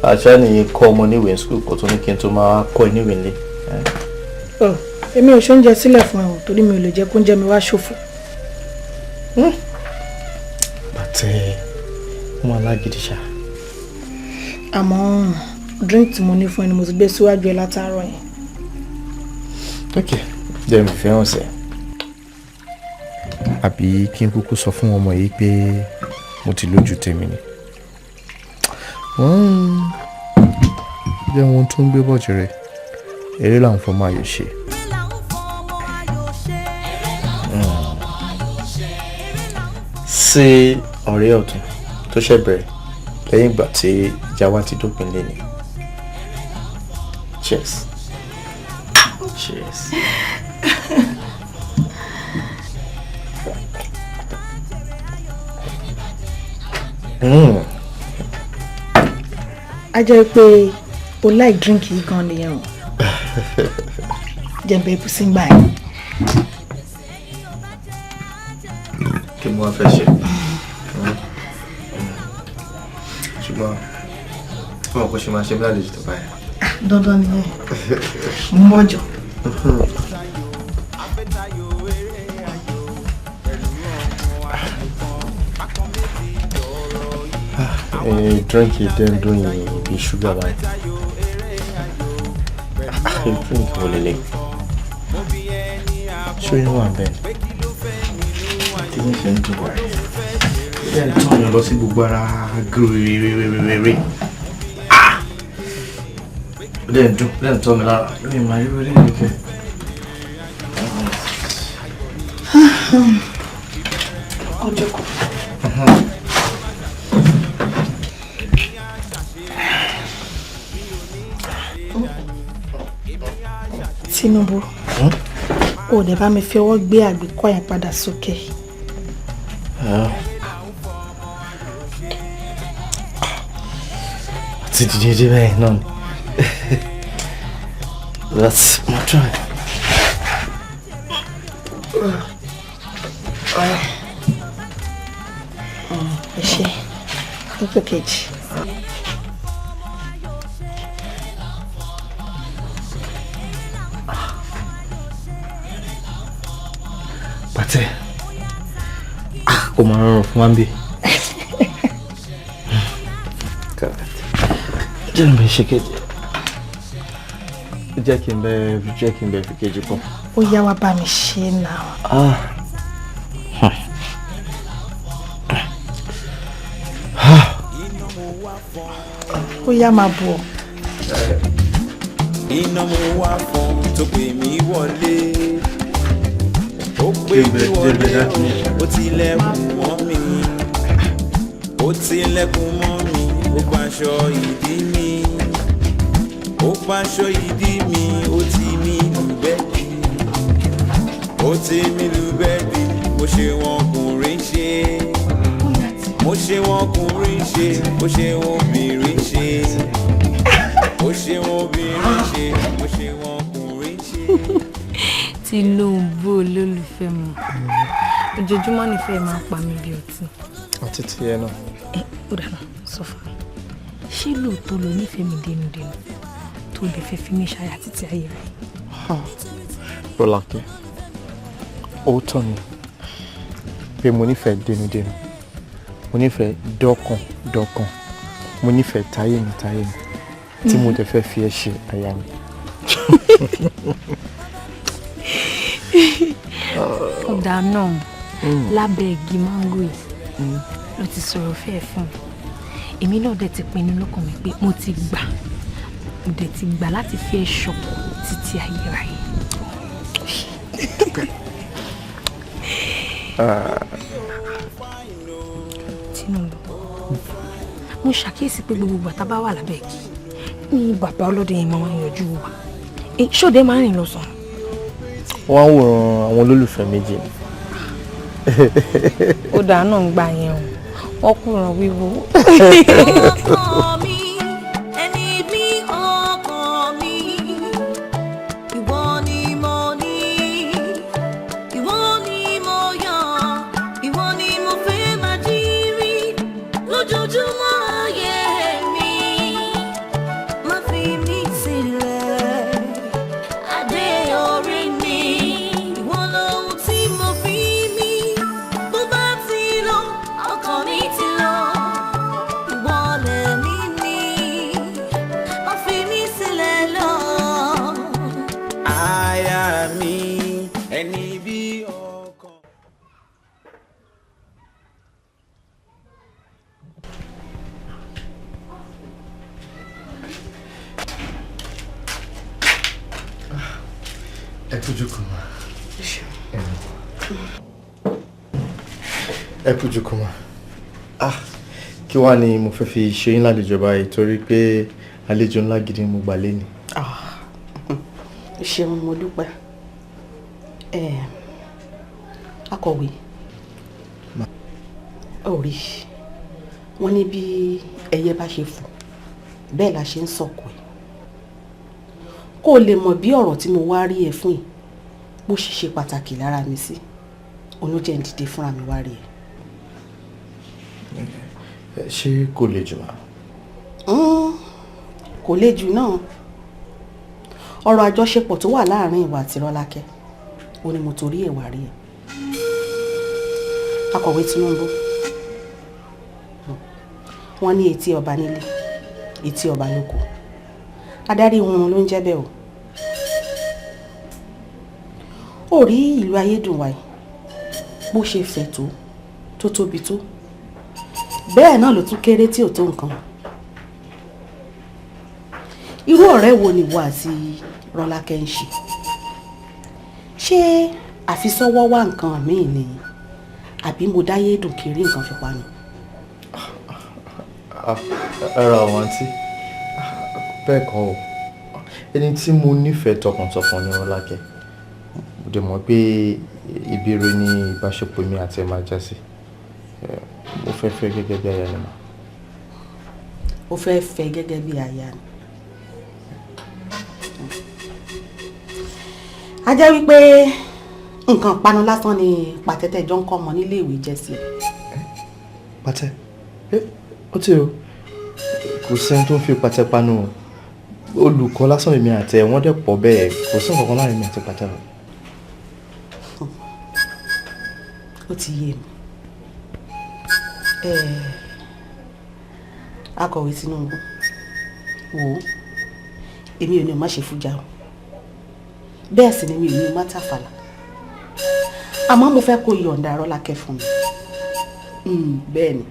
S8: àṣà nìyí kọ́ ọmọ níwèé ní skul kó tó ní kí n tó máa kọ́ ẹ níwèé nílé.
S4: Èmi ò ṣoúnjẹ sílẹ̀ fún ẹ o torí mi ò lè jẹ́ kó oúnjẹ mi wá ṣòfò.
S8: bàtẹ́ ọmọ alágídí ṣá.
S4: Àmọ́ drink tí mo ní fún ẹ ni mo ti gbé síwájú ẹ látàárọ̀ yẹn.
S8: ok jẹ́ mi fẹ́ hàn sẹ́. àbí kí n kúkú sọ fún ọmọ yìí pé mo ti lójú tèmi ni. jẹ́ wọn tó ń gbé bọ̀jẹ̀ rẹ̀ eré làwọn fọmọ ayò ṣe. ṣé ọ̀rẹ́ ọ̀tún tó ṣẹ̀ bẹ̀rẹ̀ lẹ́yìn ìgbà tí ìjà wa ti dópin lé ni. cheers. cheers.
S4: A jẹ́ pé o like drink yìí gan nìyẹn o. Jẹ́ bẹ́ẹ̀ bú sí gbà yẹn.
S8: kí mo wá fẹ́ ṣe ṣùgbọ́n fún ọ̀pọ̀ ṣe máa ṣe mí lálejò tó báyìí.
S4: Dandan nìyẹn. Mo mọ̀jọ̀.
S8: drink yìí dẹ́ ń dún yìí bí ṣúgà báyìí. drink wo lélẹ̀ ṣé yín wà bẹ́ẹ̀ kí ni ṣe ń dùn wá ẹ̀ ẹ̀ ń tọ́ yàn lọ sí gbogbo ara gírírírírírí dẹ́ ń dùn dẹ́ ń tọ́ mi lára mi máa rí wẹ́rẹ́ nìkẹ́.
S4: Ọjọ́ kọ. Tinubu, o dẹ̀ bá mi fi ọwọ́ gbé àgbékọ́ yẹn padà sókè.
S8: Àti dìde bẹ́ẹ̀ náà ni. That's my try.
S4: Ẹ ṣe, lọ́pọ̀ kejì.
S8: Bàtẹ́, kò máa rọrùn fún wa ń bí. Jẹ́ mi ṣe kejì. Jẹ́ kí n bẹ fi kejì pọ̀.
S4: Ó yá wá bá mi ṣe náà. Ó yá máa bọ̀.
S1: Iná mo wá fún tó pè mí wọlé. Ó pè mí wọlé ó tilẹ̀kùn mọ́ mi. Ó tilẹ̀kùn mọ́ mi, ó paṣọ ìdí mi. Ó paṣọ ìdí mi, ó ti mi lù bẹ́ẹ̀dì. Ó ti mi lù bẹ́ẹ̀dì, mo ṣe wọn ọkùnrin ṣe. Mo ṣe wọn ọkùnrin ṣe, mo ṣe wọn obìnrin ṣe. Mo ṣe wọn obìnrin ṣe, mo ṣe wọn ọkùnrin ṣe.
S4: Tinubu olólùfẹ́ mi. Ojoojúmọ́ nífẹ̀ẹ́ máa pa mí bí ọtí.
S8: Àti tiẹ̀ náà.
S4: Ó dáná sọ fún mi. Ṣé lóòótọ́ lo nífẹ̀ẹ́ mi dénúdénú tó lè fẹ́ fi mí ṣáyà títí ayé rẹ̀?
S8: Rọ́lákẹ́, òótọ́ ni pé mo nífẹ̀ẹ́ dénúdénú, mo nífẹ̀ẹ́ dọ́kàn, mo nífẹ̀ẹ́ táyé mi tí mo dẹ̀ fẹ́ fi ẹ́ ṣe aya mi.
S4: Ọ̀dà náà lábẹ́ igi máńgò yìí ló ti sọ̀rọ̀ fẹ́ẹ̀ fún mi. Èmi náà dẹ̀ ti pinnu lọ́kàn mi pé mo ti gbà láti fi ẹ́ ṣọkọ títí ayérayé. Tinubu, mo ṣàkíyèsí pé gbogbo bàtà bá wà lábẹ́ igi ní bàbá ọlọ́dẹ yẹn máa ń yanjú wa. Ṣóde máa ń rìn lọ́sàn-án.
S8: Wọ́n á wòran àwọn olólùfẹ́ méjì ni.
S4: Ó dáa náà ń gbà yẹn o, wọ́n kùràn wíwo.
S1: ọkàn.
S8: Ẹ kú jókòó ma. Ẹ kú jókòó ma. Kí wá ni mo fẹ́ fi ṣe yín lálejò báyìí torí pé àlejò ńlá gidi mo gbà lé ni.
S2: Ṣeun, mo dúpẹ́. Akọ̀wé. Orí. Wọ́n ní bí ẹyẹ bá ṣe fò, bẹ́ẹ̀ la ṣe ń sọ̀kò ẹ̀. Kó lè mọ̀ bí ọ̀rọ̀ tí mo wá rí ẹ fún yìí bó ṣe ṣe pàtàkì lára mi sí. Olójẹ́ ń dìde fúnra mi wá rí ẹ.
S8: Ṣé kò le jù wá?
S2: Kò le jù náà. Ọ̀rọ̀ àjọṣepọ̀ tó wà láàrin ìwà àti Rọ́lákẹ́, ó ní mo torí ẹ̀ wá rí ẹ. Akọ̀wé Tinubu. Wọ́n ní etí ọba nílé, etí ọba lóko. Adarí wọn ló ń jẹ́ bẹ́ẹ̀ o. Ó rí ìlú ayédùn wa yìí bó ṣe fẹ̀ tó tóbi tó. Bẹ́ẹ̀ náà ló tún kéré tí ò tó nǹkan. Irú ọ̀rẹ́ wo ni ìwọ àti Rọ́lákẹ́ ń ṣe? Ṣé àfisọ́wọ́ wá nǹkan míì ni àbí mo dáyé dùn kiri nǹkan fi pa ni?
S8: Ara àwọn àǹtí bẹ́ẹ̀ kọ́ o. Ẹni tí mo nífẹ̀ẹ́ tọkàntọkàn ni Rọ́lákẹ́. Mo dẹ̀ mọ̀ pé ìbéèrè ní ìbáṣepọ̀ mi àti ẹ̀ máa já sí. Mo fẹ́ fẹ́ gẹ́gẹ́ bí aya ni mà.
S2: Ó fẹ́ fẹ́ gẹ́gẹ́ bí aya ni. A jẹ́ wípé nǹkan panu lásán ni pàtẹ́tẹ́ jọ ń kọ́ ọmọ nílé ìwé jẹ́ sí.
S8: Pàtẹ́? Ó ti o. Kò sẹ́ni tó ń fi pàtẹ́ panu o. Olùkọ́ lásán èmi àti ẹ̀ wọ́n dẹ̀ pọ̀ bẹ́ẹ̀. Kò sí nǹkan kan láàrin mi àti pàtẹ́ o.
S2: Ó ti yé mi. Akọ̀wé Tinubu. Wò ó, èmi ò ní o má ṣe fújà o. Bẹ́ẹ̀ sì ni mi ò ní o má tàfàlà. Àmọ́ mo fẹ́ kó yọ̀ǹda Rọ́lákẹ́ fún mi. Bẹ́ẹ̀ ni.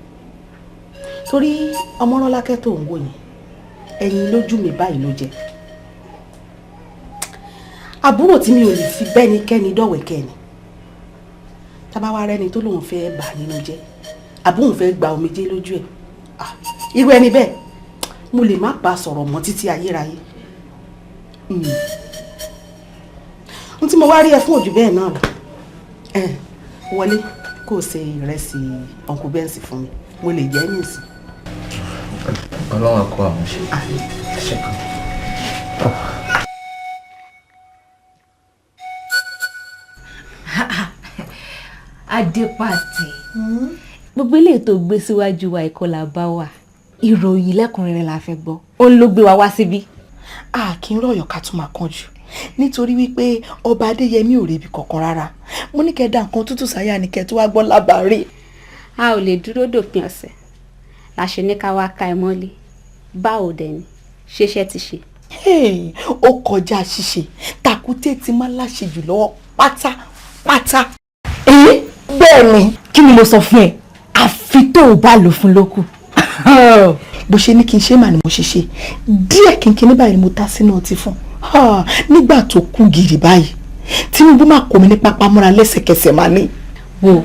S2: Torí ọmọ Rọ́lákẹ́ tó ń wò yẹn, ẹ̀yin lójú mi báyìí ló jẹ́. Àbúrò tí mi ò lè fi bẹ́nikẹ́ni dọ̀wẹ̀kẹ́ ni. Tá bá wá rẹ́ni tó lóun fẹ́ bà nínú jẹ́, àbóhùn fẹ́ gba omijé lójú ẹ̀. Irú ẹni bẹ́ẹ̀, mo lè má bá sọ̀rọ̀ mọ́ títí ayérayé. Ohun tí mo wá rí ẹ fún òjú bẹ́ẹ̀ náà lọ. Wọlé kó o ṣe ìrẹsì Uncle Benz fún mi. Mo lè jẹ nísìn.
S8: Ọlọ́run á kó àwọn ṣe. Ṣe kan.
S13: Adépàtì. Gbogbo ilé tó gbé síwájú wa ẹ̀kọ́ la bá wà. Ìròyìn lẹ́kùnrẹ́rẹ́ la fẹ́ gbọ́. Ó ló gbé wa wá síbí.
S7: Kí n rọ̀yọ̀ ká tún máa kánjú. Nítorí wípé ọba Adéyẹmí ò rebi kankan rárá. Mo ní kẹ́ dá nǹkan tútù sáyà ní kẹ́ tó wá gbọ́ lábàárẹ̀.
S11: A ò lè dúró dòpin ọ̀sẹ̀. La ṣe ní ká wá ka ẹ mọ́lé. Báwo dẹ̀ ni? Ṣeṣẹ́ ti ṣe.
S7: Ó kọjá ṣíṣe. Tàkúté ti máa láṣẹ jù lọ́wọ́ pátápátá.
S13: Bẹ́ẹ̀ ni, kí ni mo sọ fún ẹ? Àfi tó o bá lò fún lókù.
S7: Bó ṣe ní kí n ṣe mà ni mo ṣe ṣe. Díẹ̀ kínkín ní báyìí ni mo ta sínú ọtí fún. Nígbà tó kú gìrì báyìí, Tinubu máa kó mi ní pápá múra lẹ́sẹ̀kẹsẹ̀ máa ní.
S11: Wò,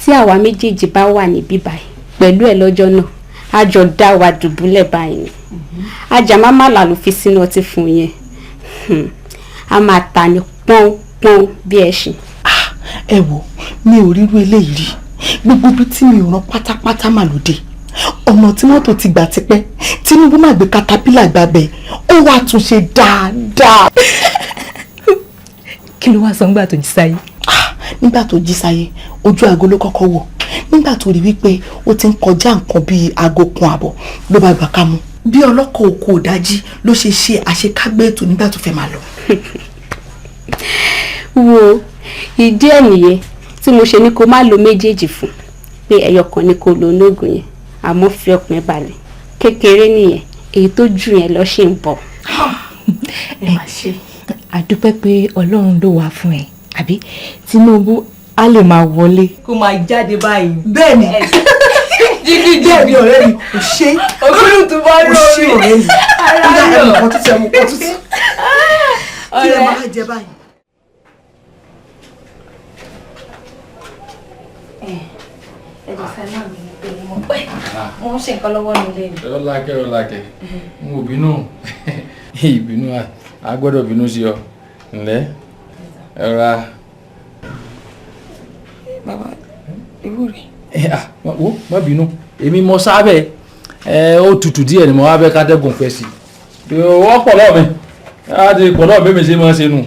S11: tí àwa méjèèjì bá wà níbí báyìí pẹ̀lú ẹ̀ lọ́jọ́ náà, a jọ dá wa dùbúlẹ̀ báyìí ni. Ajá má là ló fi sínú ọtí fún yẹn. A máa ta ní pọ́npọ́n bí ẹṣin.
S7: Ẹ wò, mi ò rírú eléyìí rí. Gbogbo ibi tí mi ò rán pátápátá mà lóde. Ọ̀nà tí mọ́tò ti gbà tipẹ́, Tinubu máa gbé katapila gbàbẹ̀, ó wá tún ṣe dáadáa.
S13: Kí ló wá sọ nígbà tó jí sáyé?
S7: Nígbà tó jí sáyé, ojú aago ló kọ́kọ́ wò. Nígbà tó rí wípé ó ti ń kọjá nǹkan bíi aago kan àbọ̀ ló bá gbà ká mú. Bí ọlọ́kọ̀ oko òdájí ló ṣe àṣekágbé ètò nígbà tó fẹ́ máa lọ.
S11: Wo ìdí ẹ̀ nìyẹn tí mo ṣe ní kó má lo méjèèjì fún pé ẹyọ kan ni kó lo ológun yẹn, àmọ́ fi ọkùnrin balẹ̀ kékeré nìyẹn, èyí tó jù yẹn lọ ṣe ń bọ̀.
S13: Ẹ má ṣe. A dúpẹ́ pé Ọlọ́run ló wà fún ẹ. àbí Tinubu á lè máa wọlé kó máa jáde báyìí.
S2: bẹ́ẹ̀ni bẹ́ẹ̀ni ọ̀rẹ́ mi kò ṣe
S13: ogúnlù tó bá rọ
S2: mi ọ̀rẹ́ mi ara rẹ̀ nǹkan tó tẹ̀ mú kọ́ tó tẹ̀ kí lè máa jẹ báyìí.
S4: ẹ̀jẹ̀ sẹ́lá mi ni pé mo pẹ́ mo ń ṣe nǹkan lọ́wọ́ mi lẹ́nu.
S9: ọlákẹ́ n ò bínú ìbínú a gbọ́dọ̀ bínú sí ọ ǹlẹ́ ẹ̀ra.
S4: bàbá ewu rẹ̀.
S9: wo má bínú èmi mọ sábẹ́ ó tutù díẹ̀ ni mo wá bẹ́ kátẹ́gùn fẹ́ sí i wọ́n pọ̀ lọ́ọ̀ mi láti pọ̀ lọ́ọ̀ bẹ́ẹ̀ mi ṣe máa ṣe nù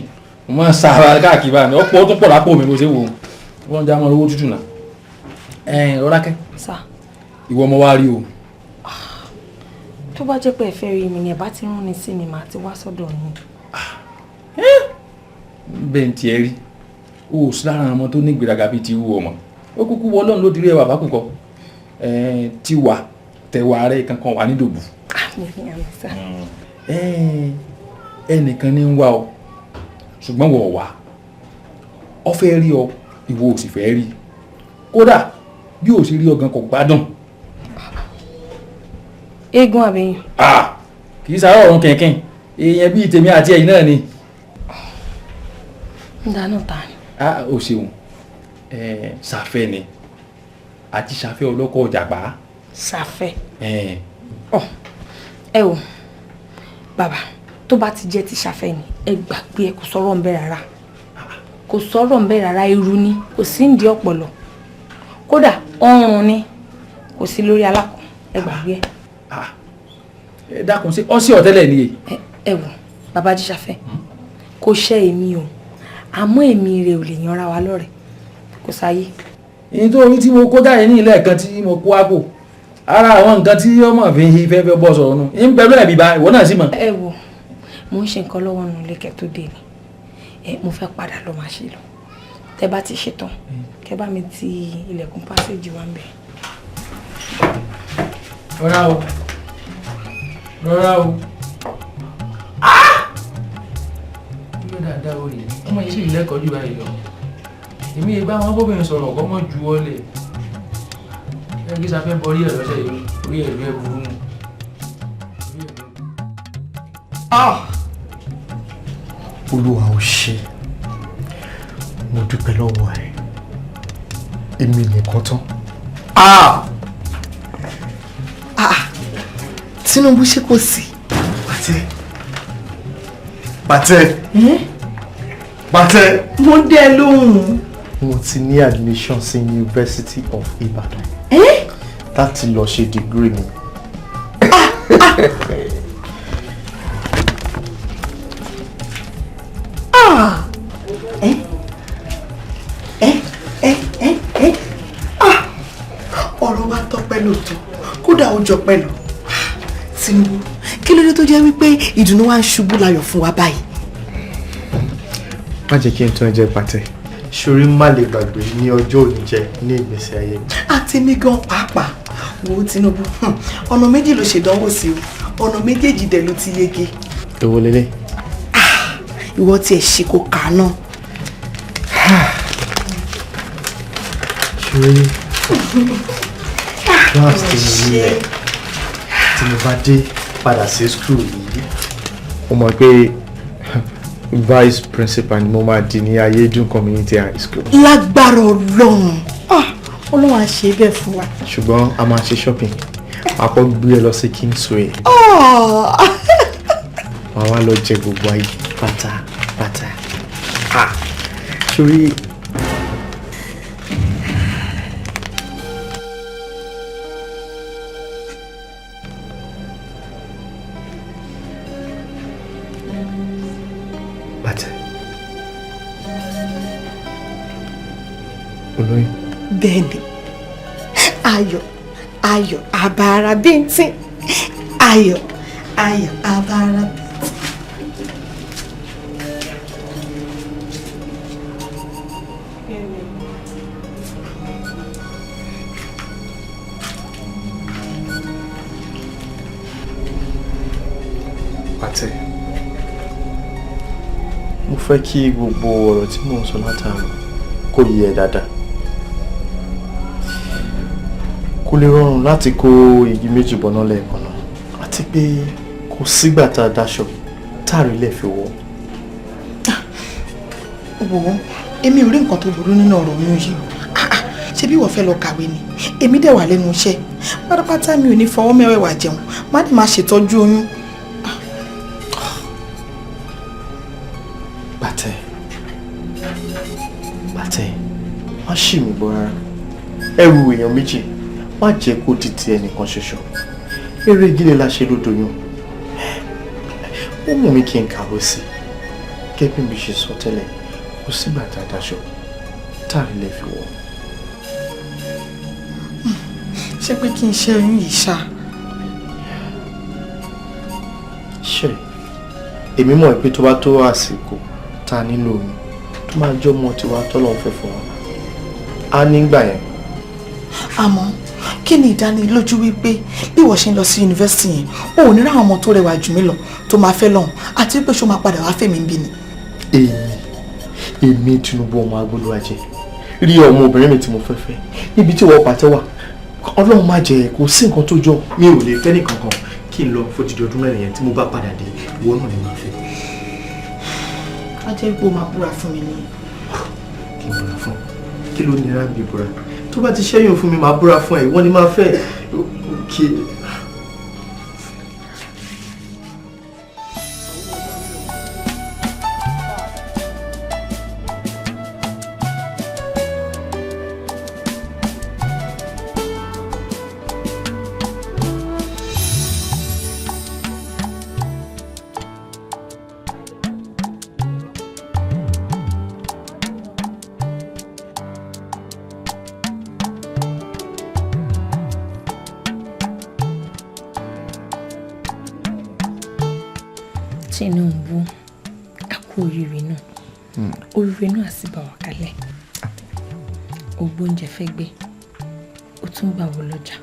S9: mo máa sára káàkiri báyìí ọ̀pọ̀ tó pọ̀ lápò mi mo ṣe wò ó wọ́n já mọ́ owó tútù náà. Ọlákẹ́ ìwọ ọmọ wa rí o.
S4: tó bá jẹ́ pé ẹ fẹ́ rí mi ni ẹ bá ti rán ni sí mi màá ti wá sọ́dọ̀ yín.
S9: bẹ́ẹ̀ ń tiẹ̀ rí o ò sí lára àwọn ọmọ tó ní ìgbéraga bíi ti wú ọmọ ó kúkú wọ ọlọ́run ló dirí ẹwà bákùkọ ti wà tẹwà rẹ kankan wà nídòbù. ẹnìkan ní ń wá ọ ṣùgbọ́n wọ̀ wá ọ fẹ́ rí ọ ìwọ ò sì fẹ́ rí kódà bí ò sì rí ọgàn kò gbádùn.
S4: eégún àbẹ̀yìn.
S9: kì í sáré ọ̀run kẹ̀kẹ́ èèyàn bíi tèmi àti ẹ̀yin náà ni.
S4: ń dáná ta ni.
S9: o ṣeun ṣàfẹ́ ni àti ṣàfẹ́ ọlọ́kọ̀ ọ̀jàgbá.
S4: ṣàfẹ́. ẹ wò bàbá tó bá ti jẹ́ ti ṣàfẹ́ ni ẹ gbàgbé ẹ kò sọ̀rọ̀ ń bẹ rárá kò sọ̀rọ̀ ń bẹ rárá irú ni kò sí ń di ọpọlọ kódà ọrùn ni kò sí lórí alákùn ẹ gbàgbé ẹ.
S9: ẹ dákun sí ọ sí ọ̀tẹ́lẹ̀ ni.
S4: ẹ wò bàbá jíṣàfẹ́ kò ṣe èmi o àmọ́ èmi rẹ̀ ò lè yanra wa lọ́rẹ̀ kò sáyé.
S9: èyí tó orí tí mo kó jáde ní ilé ẹ̀kan tí mo kó àpò ara àwọn nǹkan tí ọmọ fi fẹ́ bọ́ sọ̀rọ̀ nù ń pẹ̀lú ẹ̀bí bá ìwọ náà sì mọ̀.
S4: ẹ wò mo ń ṣe nǹkan lọ́wọ́ nù lẹ́kẹ̀ẹ́ tó dé ni mo fẹ́ padà lọ máa ṣe lọ tẹ bá ti ṣetán kẹ bá mi ti ilẹ̀kùn pásíjì wa ń bẹ̀.
S9: rọra o rọra o. ilé dáadáa o rè ọmọ yìí sì lẹ́kọ̀ọ́ jù báyìí lọ èmi ìgbà wọn bóbìnrin sọ̀rọ̀ kọ́ mọ́ ju wọlé ẹ kí sáfẹ́ bọ́rí ẹ̀ lọ́sẹ̀ yìí orí ẹ̀rú ẹ̀ burú mu.
S8: Olúwa ò ṣe mo dúpẹ́ lọ́wọ́ ẹ̀ èmi nìkan tán.
S2: Tinubu ṣe kò sí.
S8: Pàtẹ́.
S2: mo dẹ lóhùn.
S8: mo ti ní admission sí University of Ibadan láti lọ ṣe degree mi.
S2: ọ̀rọ̀ wa tọ́pẹ́ lóòótọ́ kódà ó jọ pẹ́ lọ. Tinubu kí ló dé tó jẹ́ wípé ìdùnnú wa ń ṣubú láyọ̀ fún wa báyìí.
S8: má jẹ́ kí n tún ẹ jẹ́ Pàtẹ́ ṣorí má lè gbàgbé ní ọjọ́ òní jẹ́ ní ìgbésí ayé mi.
S2: àti mi gan pàápàá wo Tinubu ọ̀nà méjì ló ṣèdánwò sí o ọ̀nà méjèèjì dẹ̀ ló ti yege.
S8: èwo lélẹ̀.
S2: ìwọ tiẹ̀ ṣe kó kà á náà.
S8: ṣorí class tí mo nílẹ̀ tí mo bá dé padà sí school yìí mo mọ̀ pé vice principal ni mo máa di ní Ayédùn community high school.
S2: lágbára Ọlọ́run Ọlọ́run á ṣe bẹ́ẹ̀ fún wa.
S8: ṣùgbọ́n a máa ṣe shopping àpọ̀ gbé ẹ lọ sí Kingsway. wàá wá lọ jẹ gbogbo ayé pátápátá. sórí olóyún.
S2: bẹ́ẹ̀ni ayọ̀ àbàrà bíntín ayọ̀ àbàrà bíntín.
S8: Pàtẹ́ mo fẹ́ kí gbogbo ọ̀rọ̀ tí mò ń sọ látàrí kó yé ẹ dáadáa. Kò lè rọrùn láti kó igi méjì bọ́ná lẹ́ẹ̀kan náà. Àti pé kò sígbà tá a dáṣọ táàrí lè fi wọ̀.
S7: Wo èmi ò rí nǹkan tó burú nínú ọ̀rọ̀ oyún yìí. Ṣé bí wọ́n fẹ́ lọ kàwé ni? Èmi dẹ̀ wà lẹ́nu iṣẹ́. Pátápátá mi ò ní fọwọ́ mẹ́wẹ̀ẹ̀wà jẹun. Má dì máa ṣètọ́jú oyún.
S8: Bàtẹ́, má ṣì mí gbọ́ rárá. Ẹrù èèyàn méjì má jẹ́ kó di ti ẹnìkan ṣoṣo. Eré ìdílé la ṣe lódoyún. Ó mú mi kí n kàwé sí i. Gẹ́gẹ́ bí ṣe sọ tẹ́lẹ̀, kò sígbà tá a dáṣọ táàrí lè fi wọ̀.
S7: Ṣé pé kí n ṣe oyún yìí ṣá?
S8: Ṣé èmi mọ̀ pé tó bá tó àsìkò tá a nílò oyún tó máa jọ́ mọ́ tiwa tọ́lọ́run fẹ́ fún wa. A nígbà yẹn.
S7: Àmọ́ kí ni ìdánilójú wípé bí wọ́n ṣe ń lọ sí yunifásitì yẹn o ò ní ráwọn ọmọ tó rẹwà jù mí lọ tó máa fẹ́ lọ́hùn àti wípé ṣó máa padà wá fèmí bí ni.
S8: Èmi Tinubu ọmọ Agbólúwàjẹ rí ọmọ obìnrin mi tí mo fẹ́ fẹ́ níbi tí wọ́n pàtẹ́ wà. Ọlọ́run má jẹ́ kó sí nǹkan tó jọ mi ò lè fẹ́ nìkan kan kí n lọ fojìdí ọdún mẹ́rin yẹn tí mo bá padà dé ìwọ náà ni màá fẹ́.
S7: A jẹ́ ipò máa búra fún mi nìyẹn.
S8: Kí n búra fún kí ló nira bí búra tó bá ti ṣẹ́yìn fún mi màá búra fún ẹ ìwọ ni màá fẹ́.
S4: Tinubu, a kú oríire náà. Oríire náà sì bá wa kalẹ̀. Ògbóúnjẹ fẹ́ gbé, ó tún gbà wọ lọ́jà.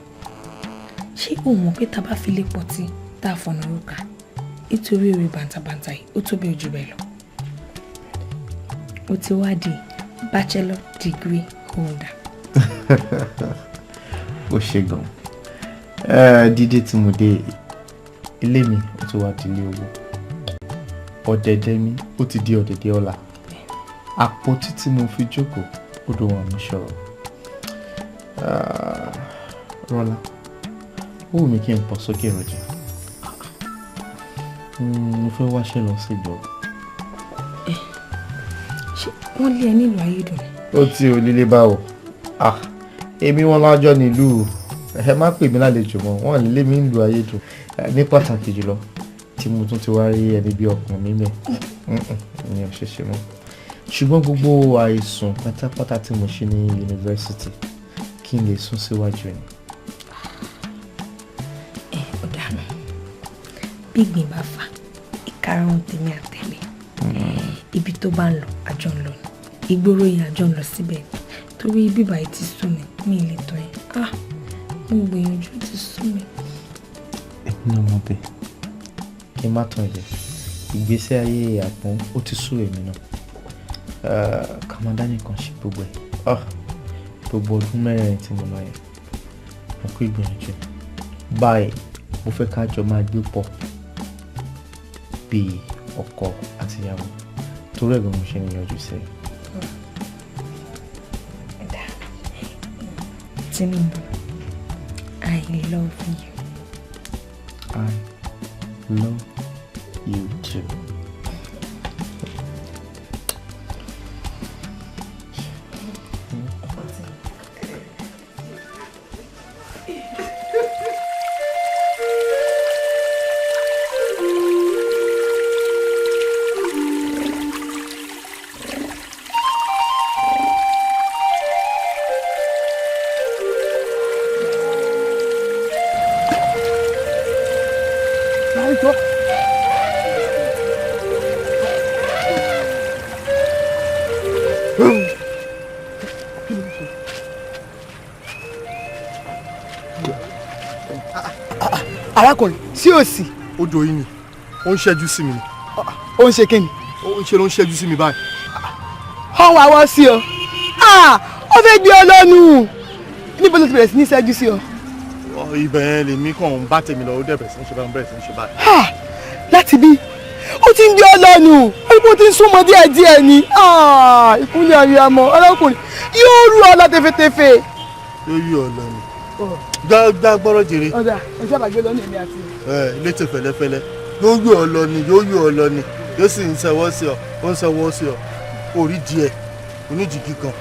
S4: Ṣé o mọ̀ pé tá bá fi lé pọtí tá a fọ̀nà rúkà nítorí orí bàǹtàbàǹtà yìí ó tó bẹ́ẹ̀ jù bẹ́ẹ̀ lọ. Ó ti wá di bachelor degree holder.
S8: Ó ṣe gan. Dídé tí mo dé ilé mi ó ti wá dílé owó. Ọ̀dẹ̀dẹ̀ mi ó ti di ọ̀dẹ̀dẹ̀ ọlá. Àpótí tí mo fi jókòó ó dùn wọn mi sọ̀rọ̀. Rọ́lá, ó wù mí kí n pọ̀ sókè rọ̀jà. Mo fẹ́ wáṣẹ́ lọ sí ìgboro.
S4: Ṣé wọ́n lé ẹ nílùú Ayédùn?
S8: Ó ti onílé báwo. Èmi wọn lájọ́ nílùú. Ẹ má pè mí lálejò mọ́, wọ́n lè lé mi nílùú Ayédùn. Ní pàtàkì jùlọ tí mo tún ti wá rí ẹni bí ọkùnrin mi mẹ́. Ìyẹn ṣe ṣe mọ́. Ṣùgbọ́n gbogbo àìsùn pátápátá tí mo ṣe ní yunifásitì kí n lè sún síwájú ni.
S4: Ọ̀daràn bí ìgbín bá fà ìkarahun tèmi àtẹ̀lé ibi tó bá ń lọ àjọ ń lọ ni ìgboro yẹn àjọ ń lọ síbẹ̀ torí bíbá yìí ti sú mi lè tọ́ ẹ mo gbìyànjú ti sú mi.
S8: Èmi náà mọ̀ bẹ́ẹ̀ kí n má tàn jẹ ìgbésí ayé àpọ́n ó ti sú èmi náà. Kàmádá nìkan ṣe gbogbo ẹ̀. Gbogbo ọdún mẹ́rin tí mo lọ yẹn mo kó ìgbìyànjú báyìí mo fẹ́ ká jọ máa gbé pọ̀ bíi ọkọ àti ìyàwó torí ẹ̀gbọ́n mo ṣe ń yanjú sí i.
S4: Tinubu, I love you.
S8: I love you too.
S5: Arákùnrin sí òsì.
S8: Odò yìí ni ó ń ṣẹ́jú sí mi ni.
S5: Ó ń ṣe kíni.
S8: ṣe ló ń ṣẹ́jú sí mi báyìí.
S7: ọ̀hún àwọ̀ sí ọ ó fẹ́ gbé ọ lọ́nu níbo ló ti bẹ̀rẹ̀ sí ní ṣẹ́jú sí ọ.
S8: ibẹ̀ yẹn lèmi kàn ń bá tèmi lọ ó dẹ̀ bẹ̀rẹ̀ sí ní ṣe báyìí.
S7: láti bí ó ti ń gbé ọ lọ́nu ó ti ń súnmọ́ díẹ̀díẹ̀ ni ìkúnlẹ̀ ayé ọmọ ọlọ́kùnrin yóò rú ọ lọ tẹfẹtẹfẹ.
S8: yóò yí ọ lọ ni gbá gbọ́rọ̀ jèrè.
S7: ọ̀dà ẹ̀ sábà gbé lọ́nà èmi àti.
S8: létè fẹ́lẹ́fẹ́lẹ́ yóò yí ọ lọ ni yóò yí ọ lọ ni yóò sì ń ṣẹwọ́ sí ọ ó ń ṣẹwọ́ sí ọ orí díẹ̀ oníjìgì kan.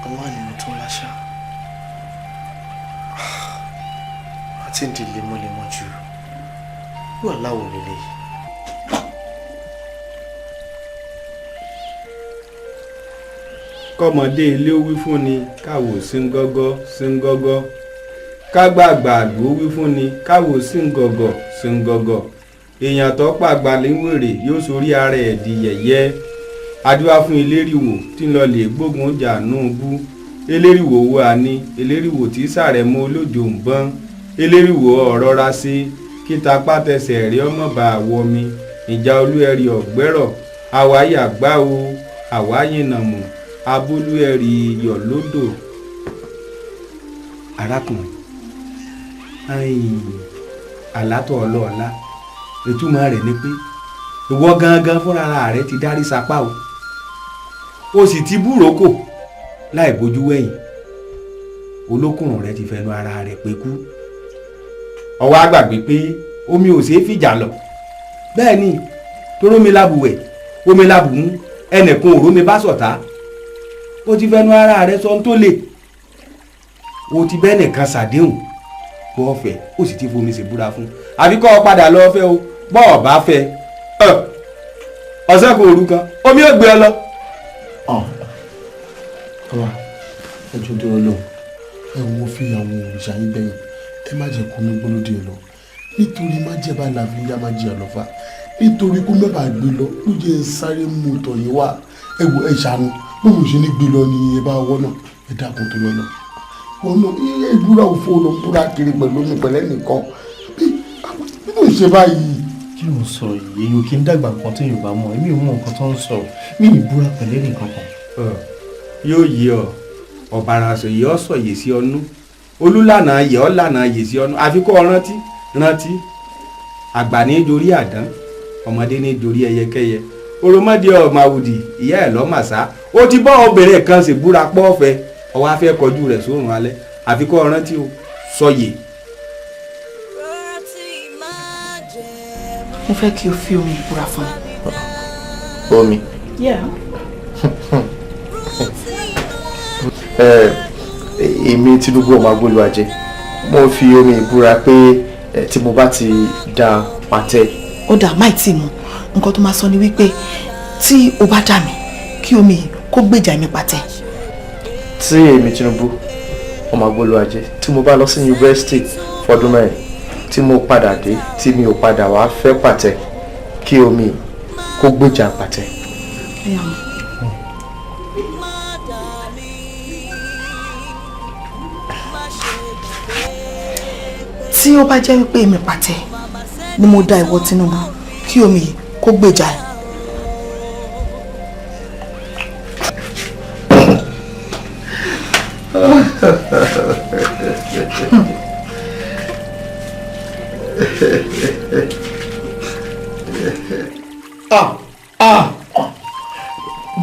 S14: aláàánú tó láṣà àti ń di lemọ́lemọ́ jù wà láwọ̀ nílé yìí.
S1: kọ́mọdé ilé ó wí fún ni káwò síngọ́gọ́ síngọ́gọ́ kágbàgbà àgbò wí fún ni káwò síngọ́gọ́ síngọ́gọ́ èèyàn tó pàgbà léwèrè yóò sorí ara ẹ̀ di yẹ̀yẹ́ adúlá fún eléríwò tí ń lọ lè gbógun jà núbú eléríwò wo àní eléríwò tí sàrẹ̀mọ́ olójó ń bọ́n eléríwò ọ̀rọ̀ ra sí kíta pátẹsẹ̀ rí ọmọ bá àwọ̀ mi ìjà olúẹ̀rí ọ̀gbẹ́rọ̀ àwáyé àgbá o àwáyé nàmọ̀ abolúẹ̀rí yọ̀ lódò. arákùnrin àlátọ̀ ọlọ́ọ̀lá ìtumọ̀ rẹ̀ ni pé ìwọ gangan fúnra rẹ̀ ti dárí sapá o sì ti búrókò láì bójú wẹ̀yìn olókùnrin rẹ̀ ti fẹnu ara rẹ̀ pé kú ọwọ́ àgbàgbé pé omi ò ṣeé fìjà lọ bẹ́ẹ̀ ni torómi lábùwẹ̀ omi lábùmú ẹnìkan òrómi bá sọ̀tá o ti fẹnu ara rẹ̀ sọ tó lè o ti bẹ́ẹ̀ nìkan ṣàdéhùn bọ́ ọ̀fẹ́ o sì ti fomi ṣèbúra fún àbí kọ́ ọ padà lọ fẹ́ o bọ́ ọ bá fẹ́ ọ̀sẹ̀ kò rú kan omi ò gbé ọ lọ.
S14: ọba ẹjọ́ dúró lọ ẹ wo fi àwọn òrìṣà yín bẹ̀yìn ẹ má jẹ́ kó mi gbólódé lọ nítorí má jẹ́ bá làbí yá má jẹ́ àlọ́fà nítorí kó mẹ́bàá gbé lọ ló jẹ́ sáré mú tọ̀ yín wá ẹ wo ẹ ṣàánú bó mo ṣe ní gbé lọ ni ẹ bá wọ́n náà ẹ dákun tó lọ náà wọn náà ẹ búra òfò lọ búra kiri pẹ̀lú mi pẹ̀lẹ́ nìkan bí mo ṣe báyìí.
S8: kí ló ń sọ yìí èyí ò kí ń dàgbà nǹkan tó yorùbá mọ èmi ò mọ nǹkan tó ń sọ mí ìbúra pẹ̀lẹ́ nìkan kan.
S1: yóò yí ọ ọ̀bàràṣọ yìí ọ sọ yèsí ọnú olúlànà yẹ ọ lànà yèsí ọnú àfikún rántí àgbà ní dorí àdán ọmọdé ní dorí ẹyẹkẹyẹ oromọdé ọmọ àwùdì ìyá ẹ lọ́màṣá ó ti bọ́ obìnrin kan sì búra pọ́ọ̀fẹ́ ọwọ́ afẹ́ kọjú rẹ̀ sórun alẹ́ àfikún rántí o sọyè.
S7: mo fẹ́ kí o fi omi ìbúra fún mi.
S14: omi. èmi Tinubu ọmọ agbóluwàjẹ mo fi omi ìbúra pé tí mo bá ti da pàtẹ.
S7: ó dà máì tí mu nǹkan tó máa sọ ni wípé tí o bá dà mí kí omi kó gbèjà mi pàtẹ.
S14: tí èmi Tinubu ọmọ agbóluwàjẹ tí mo bá lọ sí yunifásitì fọdún mẹ́rin tí mo padà dé tí mi ò padà wá fẹ́ pàtẹ kí omi kó gbèjà pàtẹ.
S7: tí ó bá jẹ́ wípé èmi pàtẹ ni mo dá ìwọ Tinubu kí omi kó gbèjà ẹ̀.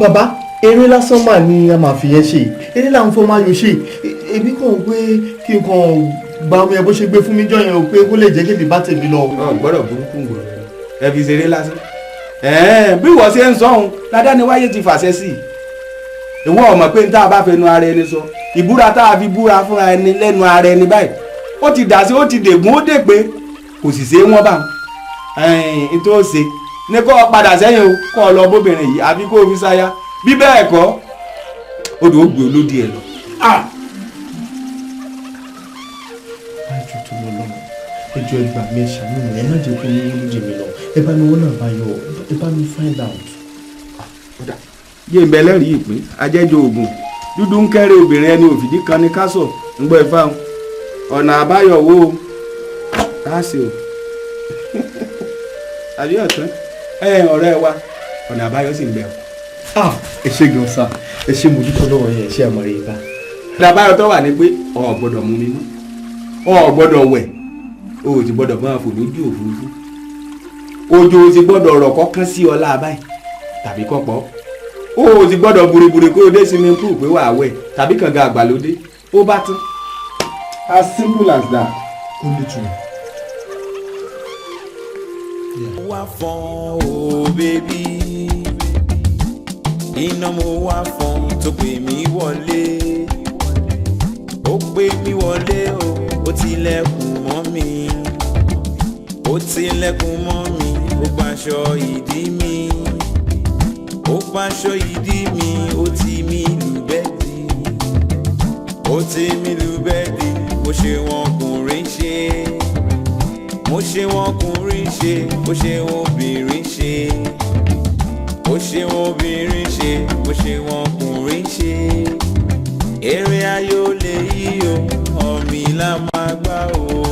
S8: bàbá eré lásán mà ni a máa fi yẹn ṣe eré làwọn fọmọ ayò ṣe èmi kàn pé kí n kàn gba omi ẹ bó ṣe gbé fún mi jọ yẹn o pé kó lè jẹ́ kébì bá tèmi lọ.
S1: gbọ́dọ̀ burúkú gbòòrò ẹ fi ṣeré lásán bí wọ́n ṣe ń sọ́hun ládániwáyé ti fàṣẹ sí i ìwọ ọmọ pé n tá a bá fẹnu ara ẹni sọ ìbúra tá a fi búra fúnra ẹni lẹ́nu ara ẹni báyìí ó ti dà sí ó ti dègún ó dè pé kò sì ṣe é wọ́n bá n tó ṣe ní kó o padà sẹ́yìn o kó o lọ bóbìnrin yìí àbí kó o fi ṣáyà bí bẹ́ẹ̀ kọ́ odò ó gbé olódì ẹ lọ.
S14: ẹjọ́ tó lọ lọ́nà ẹjọ́ ẹgbà mi ṣàánú mi ẹ má jẹ́ kó ní olódì mi lọ ẹ bá mi wọ́n náà bá yọ ẹ bá mi find out.
S1: yé ń bẹ lẹ́rìí ìpín ajẹ́jọ́ oògùn dúdú ń kẹ́rẹ́ obìnrin ẹni òfìdí kan ní kásọ̀ ń gbọ́ ifá ọ̀nà àbáyọ wo káàsì o àbí ọ̀tún ọ̀rẹ́ wa ọ̀nà àbáyọ sì ń bẹ o.
S6: ẹ ṣé gan sa ẹ ṣé mo dúpẹ́ lọ́wọ́ yẹn ẹ ṣé àmọ́ rẹ̀ bá.
S1: ọ̀nà àbáyọ tó wà ní pé o ò gbọ́dọ̀ mú mi mọ́ o ò gbọ́dọ̀ wẹ̀ o ò ti gbọ́dọ̀ máa fò lójú òfurufú òjò ò ti gbọ́dọ̀ rọ̀ kọ́kán sí ọlá abáyé tàbí kọ́pọ̀ o ò ti gbọ́dọ̀ burúburú kó o dé swimming pool pé wàá wẹ̀ tàbí kànga àgbàlódé ó bá tán as simple as that.
S14: only true.
S1: wá fọ́n o bébí iná mo wá fọ́n tó pè mí wọlé ó pè mí wọlé ó tilẹ̀kùn mọ́ mi ó tilẹ̀kùn mọ́ mi ó gbaṣọ ìdí mi ó gbaṣọ ìdí mi ó ti mí lù bẹ́ẹ̀dì ó ti mí lù bẹ́ẹ̀dì mo ṣe wọn ọkùnrin ṣe mo ṣe wọn ọkùnrin ṣe mo ṣe wọn obìnrin ṣe mo ṣe wọn obìnrin ṣe mo ṣe wọn ọkùnrin ṣe èrè ayọ̀ lè yí o ọ̀mì la máa gbá o.